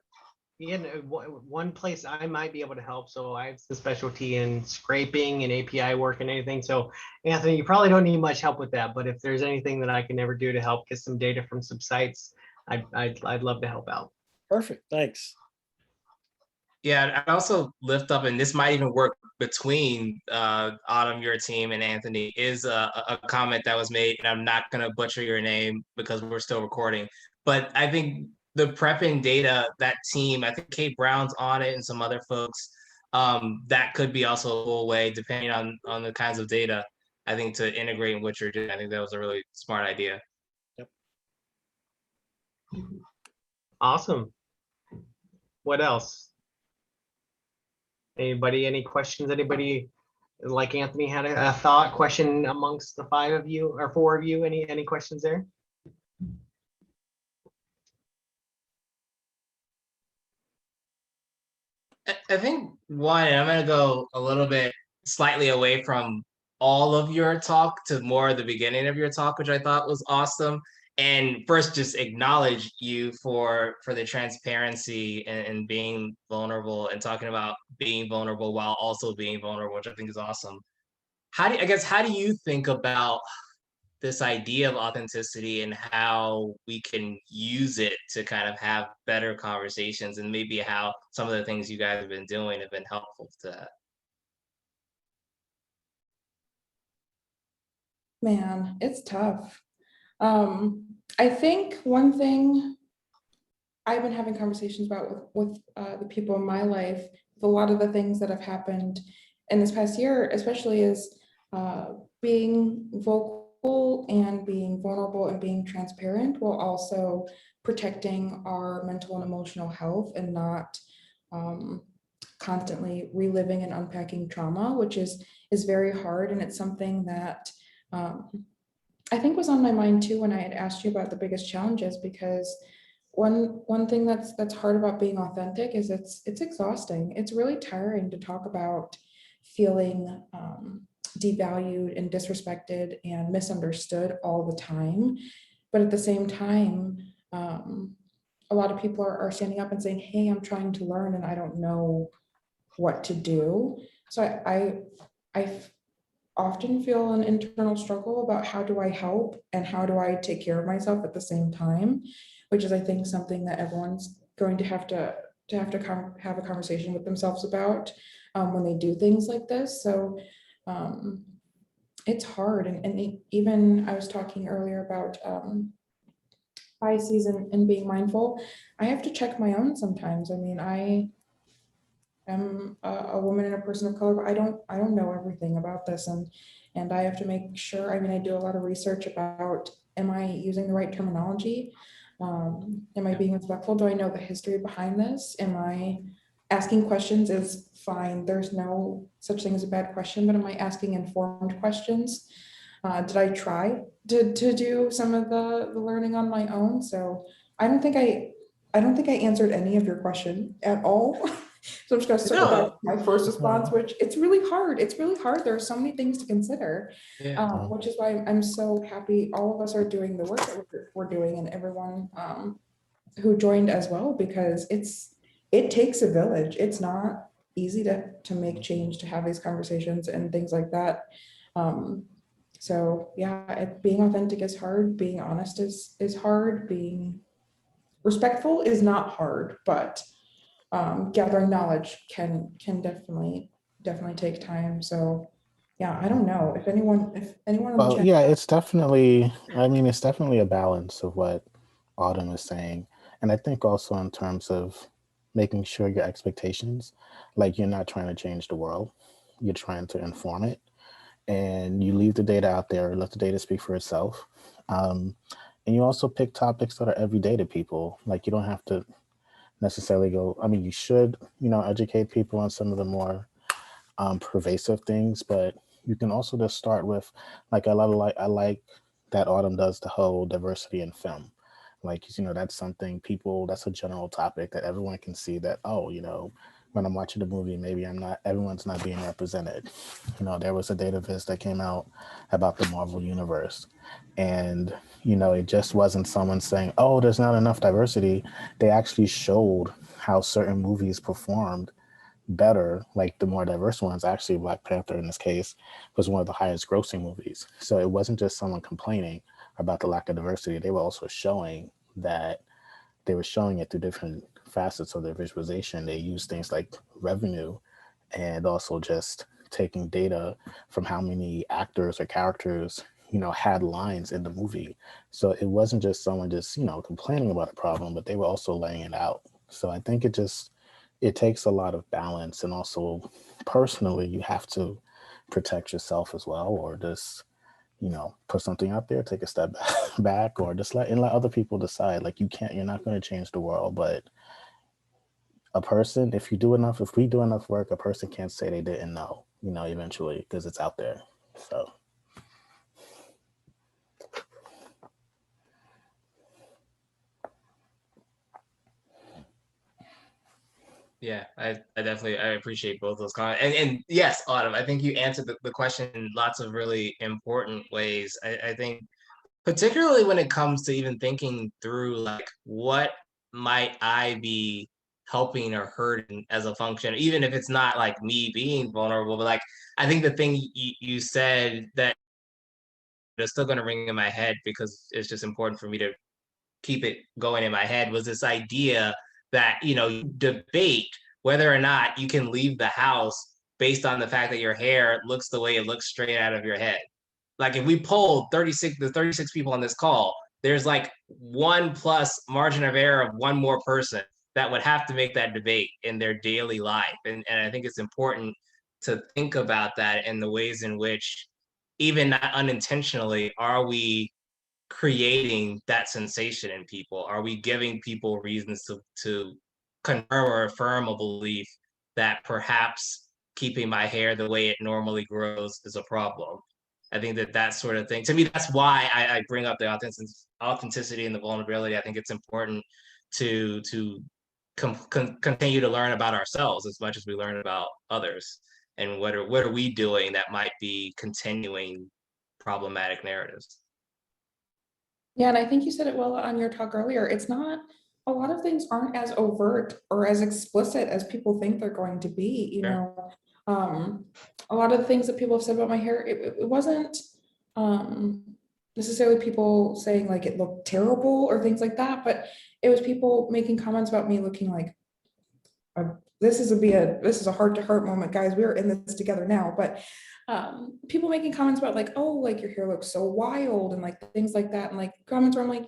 Yeah, one place I might be able to help. So I have the specialty in scraping and API work and anything. So Anthony, you probably don't need much help with that. But if there's anything that I can ever do to help get some data from some sites, I'd love to help out. Perfect. Thanks. yeah, I also lift up, and this might even work between Autumn, your team, and Anthony, is a comment that was made, and I'm not going to butcher your name because we're still recording. But I think the prepping data, that team, I think Kate Brown's on it and some other folks, that could be also a cool way, depending on the kinds of data, I think, to integrate in what you're doing. I think that was a really smart idea. Yep. Awesome. What else? Anybody, any questions? Anybody, like Anthony had a thought, question amongst the 5 of you or 4 of you? Any questions there? I think one, and I'm going to go a little bit slightly away from all of your talk to more the beginning of your talk, which I thought was awesome. And first, just acknowledge you for the transparency and being vulnerable and talking about being vulnerable while also being vulnerable, which I think is awesome. How do you think about this idea of authenticity and how we can use it to kind of have better conversations, and maybe how some of the things you guys have been doing have been helpful to that? Man, it's tough. I think one thing I've been having conversations about with the people in my life, with a lot of the things that have happened in this past year, especially, is being vocal and being vulnerable and being transparent, while also protecting our mental and emotional health and not constantly reliving and unpacking trauma, which is very hard. And it's something that I think was on my mind too when I had asked you about the biggest challenges, because one thing that's hard about being authentic is it's exhausting. It's really tiring to talk about feeling devalued and disrespected and misunderstood all the time. But at the same time, a lot of people are standing up and saying, hey, I'm trying to learn and I don't know what to do. So I often feel an internal struggle about how do I help and how do I take care of myself at the same time, which is, I think, something that everyone's going to have a conversation with themselves about when they do things like this. So it's hard. And even I was talking earlier about biases and being mindful. I have to check my own sometimes. I mean, I am a woman and a person of color, but I don't know everything about this, and I have to make sure. I mean, I do a lot of research about, am I using the right terminology? Am I being respectful? Do I know the history behind this? Am I asking questions? Is fine. There's no such thing as a bad question, but am I asking informed questions? Did I try to do some of the learning on my own? So I don't think I answered any of your question at all. So I'm just going to circle back to my first response, which it's really hard. It's really hard. There are so many things to consider, which is why I'm so happy all of us are doing the work that we're doing, and everyone who joined as well, because it takes a village. It's not easy to make change, to have these conversations and things like that. So yeah, being authentic is hard. Being honest is hard. Being respectful is not hard, but gathering knowledge can definitely take time. So yeah, I don't know if anyone in the Well, chat. yeah, it's definitely, I mean, it's definitely a balance of what Autumn is saying. And I think also in terms of making sure your expectations, like you're not trying to change the world, you're trying to inform it. And you leave the data out there, let the data speak for itself. And you also pick topics that are everyday to people. Like you don't have to necessarily go, I mean, you should, educate people on some of the more pervasive things, but you can also just start with like I like that Autumn does the whole diversity in film. Like, that's something that's a general topic that everyone can see that, oh, when I'm watching the movie, maybe everyone's not being represented. There was a data viz that came out about the Marvel universe. And, it just wasn't someone saying, oh, there's not enough diversity. They actually showed how certain movies performed better, like the more diverse ones. Actually, Black Panther in this case was one of the highest grossing movies. So it wasn't just someone complaining about the lack of diversity. They were also showing that they were showing it through different facets of their visualization. They used things like revenue and also just taking data from how many actors or characters had lines in the movie. So it wasn't just someone just complaining about a problem, but they were also laying it out. So I think it takes a lot of balance, and also personally you have to protect yourself as well, or just put something out there, take a step back, or just let other people decide. Like you're not going to change the world, but if we do enough work, a person can't say they didn't know, eventually, because it's out there. So Yeah, I definitely I appreciate both those comments. And yes, Autumn, I think you answered the question in lots of really important ways. I think particularly when it comes to even thinking through like what might I be helping or hurting as a function, even if it's not like me being vulnerable, but like I think the thing you said that is still going to ring in my head because it's just important for me to keep it going in my head was this idea that you debate whether or not you can leave the house based on the fact that your hair looks the way it looks straight out of your head. Like if we polled 36 people on this call, there's like 1+ margin of error of one more person that would have to make that debate in their daily life. And I think it's important to think about that in the ways in which, even not unintentionally, are we creating that sensation in people? Are we giving people reasons to confirm or affirm a belief that perhaps keeping my hair the way it normally grows is a problem? I think that sort of thing, to me, that's why I bring up the authenticity and the vulnerability. I think it's important to continue to learn about ourselves as much as we learn about others. And what are we doing that might be continuing problematic narratives? Yeah, and I think you said it well on your talk earlier. It's not, a lot of things aren't as overt or as explicit as people think they're going to be, Sure. A lot of the things that people have said about my hair, it wasn't necessarily people saying like it looked terrible or things like that, but it was people making comments about me looking like this is a heart-to-heart moment, guys. We're in this together now. But people making comments about like, oh, like your hair looks so wild and like things like that, and like comments where I'm like,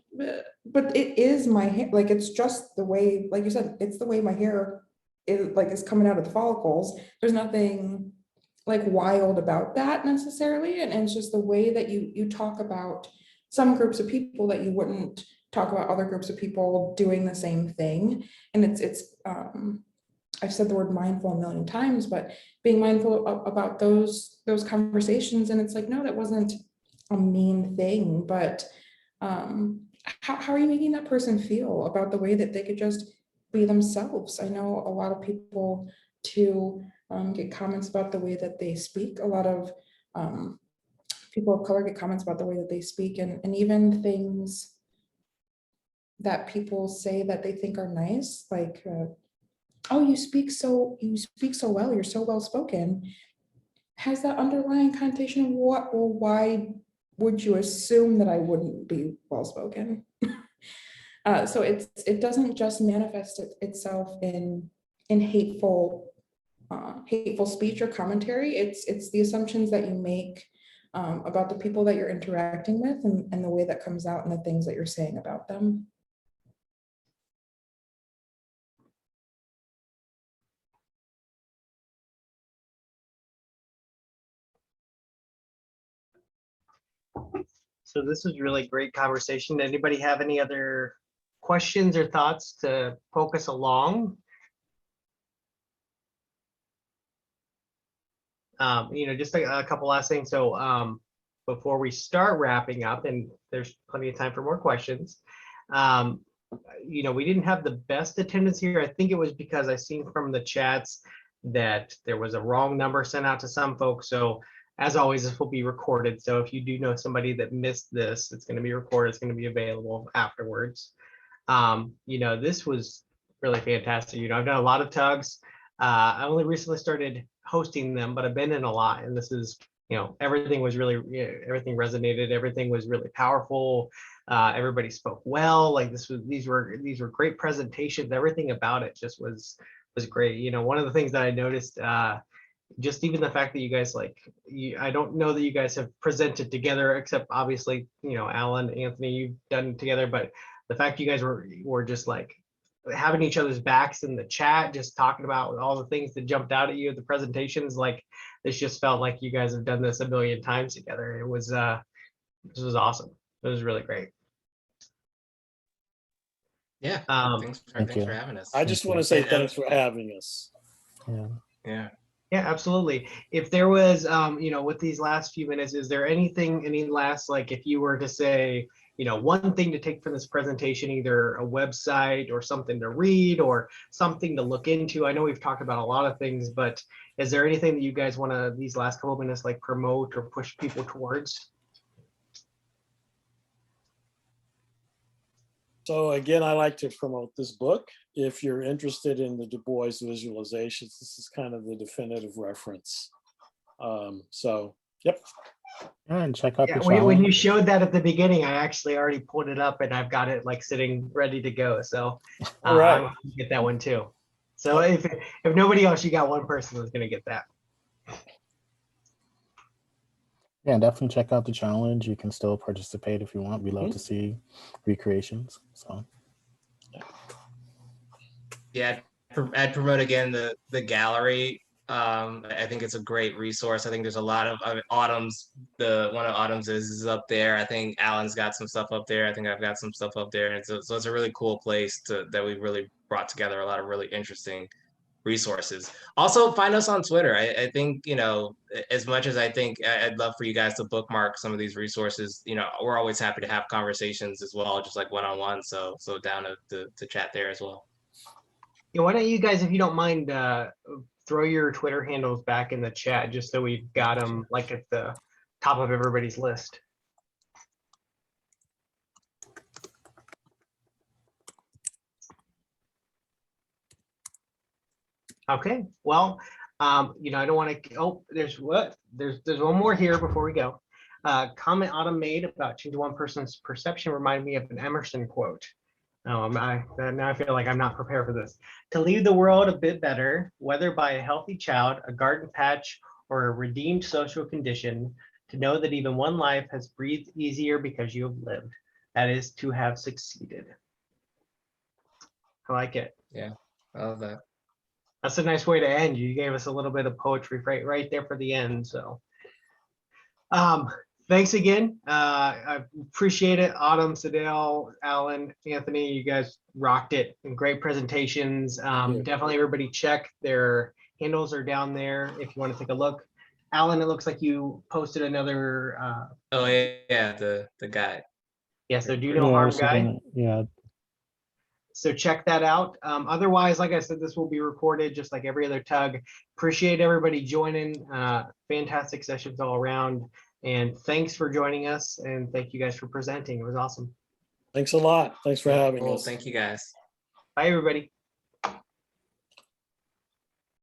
but it is my hair. Like it's just the way, like you said, it's the way my hair is coming out of the follicles. There's nothing like wild about that necessarily, and it's just the way that you talk about some groups of people that you wouldn't talk about other groups of people doing the same thing. And it's I've said the word mindful a million times, but being mindful about those conversations. And it's like, no, that wasn't a mean thing, but how are you making that person feel about the way that they could just be themselves? I know a lot of people to get comments about the way that they speak. A lot of people of color get comments about the way that they speak, and even things that people say that they think are nice, like, oh, you speak so well, you're so well spoken, has that underlying connotation of what, or why would you assume that I wouldn't be well spoken? So it doesn't just manifest itself in hateful speech or commentary. It's the assumptions that you make about the people that you're interacting with, and the way that comes out in the things that you're saying about them. So this was really great conversation. Anybody have any other questions or thoughts to focus along? Just a couple last things. So before we start wrapping up, and there's plenty of time for more questions, we didn't have the best attendance here. I think it was because I seen from the chats that there was a wrong number sent out to some folks. So as always, this will be recorded. So if you do know somebody that missed this, it's going to be recorded. It's going to be available afterwards. This was really fantastic. I've done a lot of tugs. I only recently started hosting them, but I've been in a lot, and this is, everything was really, everything resonated. Everything was really powerful. Everybody spoke well. Like these were great presentations. Everything about it just was great. One of the things that I noticed, just even the fact that you guys I don't know that you guys have presented together, except obviously, Alan, Anthony, you've done it together, but the fact you guys were just like having each other's backs in the chat, just talking about all the things that jumped out at you at the presentations, like this just felt like you guys have done this a million times together. It was this was awesome. It was really great. Yeah. Thanks for having us. I just want to say thanks for having us. Yeah. Yeah, absolutely. If there was, with these last few minutes, is there any last, like if you were to say, one thing to take from this presentation, either a website or something to read or something to look into? I know we've talked about a lot of things, but is there anything that you guys want to, these last couple of minutes, like promote or push people towards? So again, I like to promote this book. If you're interested in the Dubois visualizations, this is kind of the definitive reference. Yep. And check out the when you showed that at the beginning, I actually already pulled it up and I've got it like sitting ready to go. So all right. I'll get that one too. So if nobody else, you got one person that's going to get that. Yeah, definitely check out the challenge. You can still participate if you want. We love to see recreations. So yeah, I'd promote again the gallery. I think it's a great resource. I think there's a lot of Autumn's, one of Autumn's is up there. I think Alan's got some stuff up there. I think I've got some stuff up there. And so it's a really cool place that we've really brought together a lot of really interesting resources. Also find us on Twitter. I think, as much as I think I'd love for you guys to bookmark some of these resources, we're always happy to have conversations as well, just like one-on-one. So down to chat there as well. Yeah, why don't you guys, if you don't mind, throw your Twitter handles back in the chat just so we've got them like at the top of everybody's list. Okay, well, I don't want to, there's one more here before we go. Comment Autumn made about changing one person's perception reminded me of an Emerson quote. Now I feel like I'm not prepared for this. To leave the world a bit better, whether by a healthy child, a garden patch, or a redeemed social condition, to know that even one life has breathed easier because you have lived. That is to have succeeded. I like it. Yeah, I love that. That's a nice way to end. You gave us a little bit of poetry right there for the end. So thanks again. I appreciate it. Autumn, Sedale, Alan, Anthony, you guys rocked it and great presentations. Definitely everybody check their handles are down there if you want to take a look. Alan, it looks like you posted another. Oh yeah, the guy. Yeah, so do no harm guy. Yeah. So check that out. Otherwise, like I said, this will be recorded just like every other tug. Appreciate everybody joining. Fantastic sessions all around. And thanks for joining us. And thank you guys for presenting. It was awesome. Thanks a lot. Thanks for having Cool. us. Thank you guys. Bye, everybody.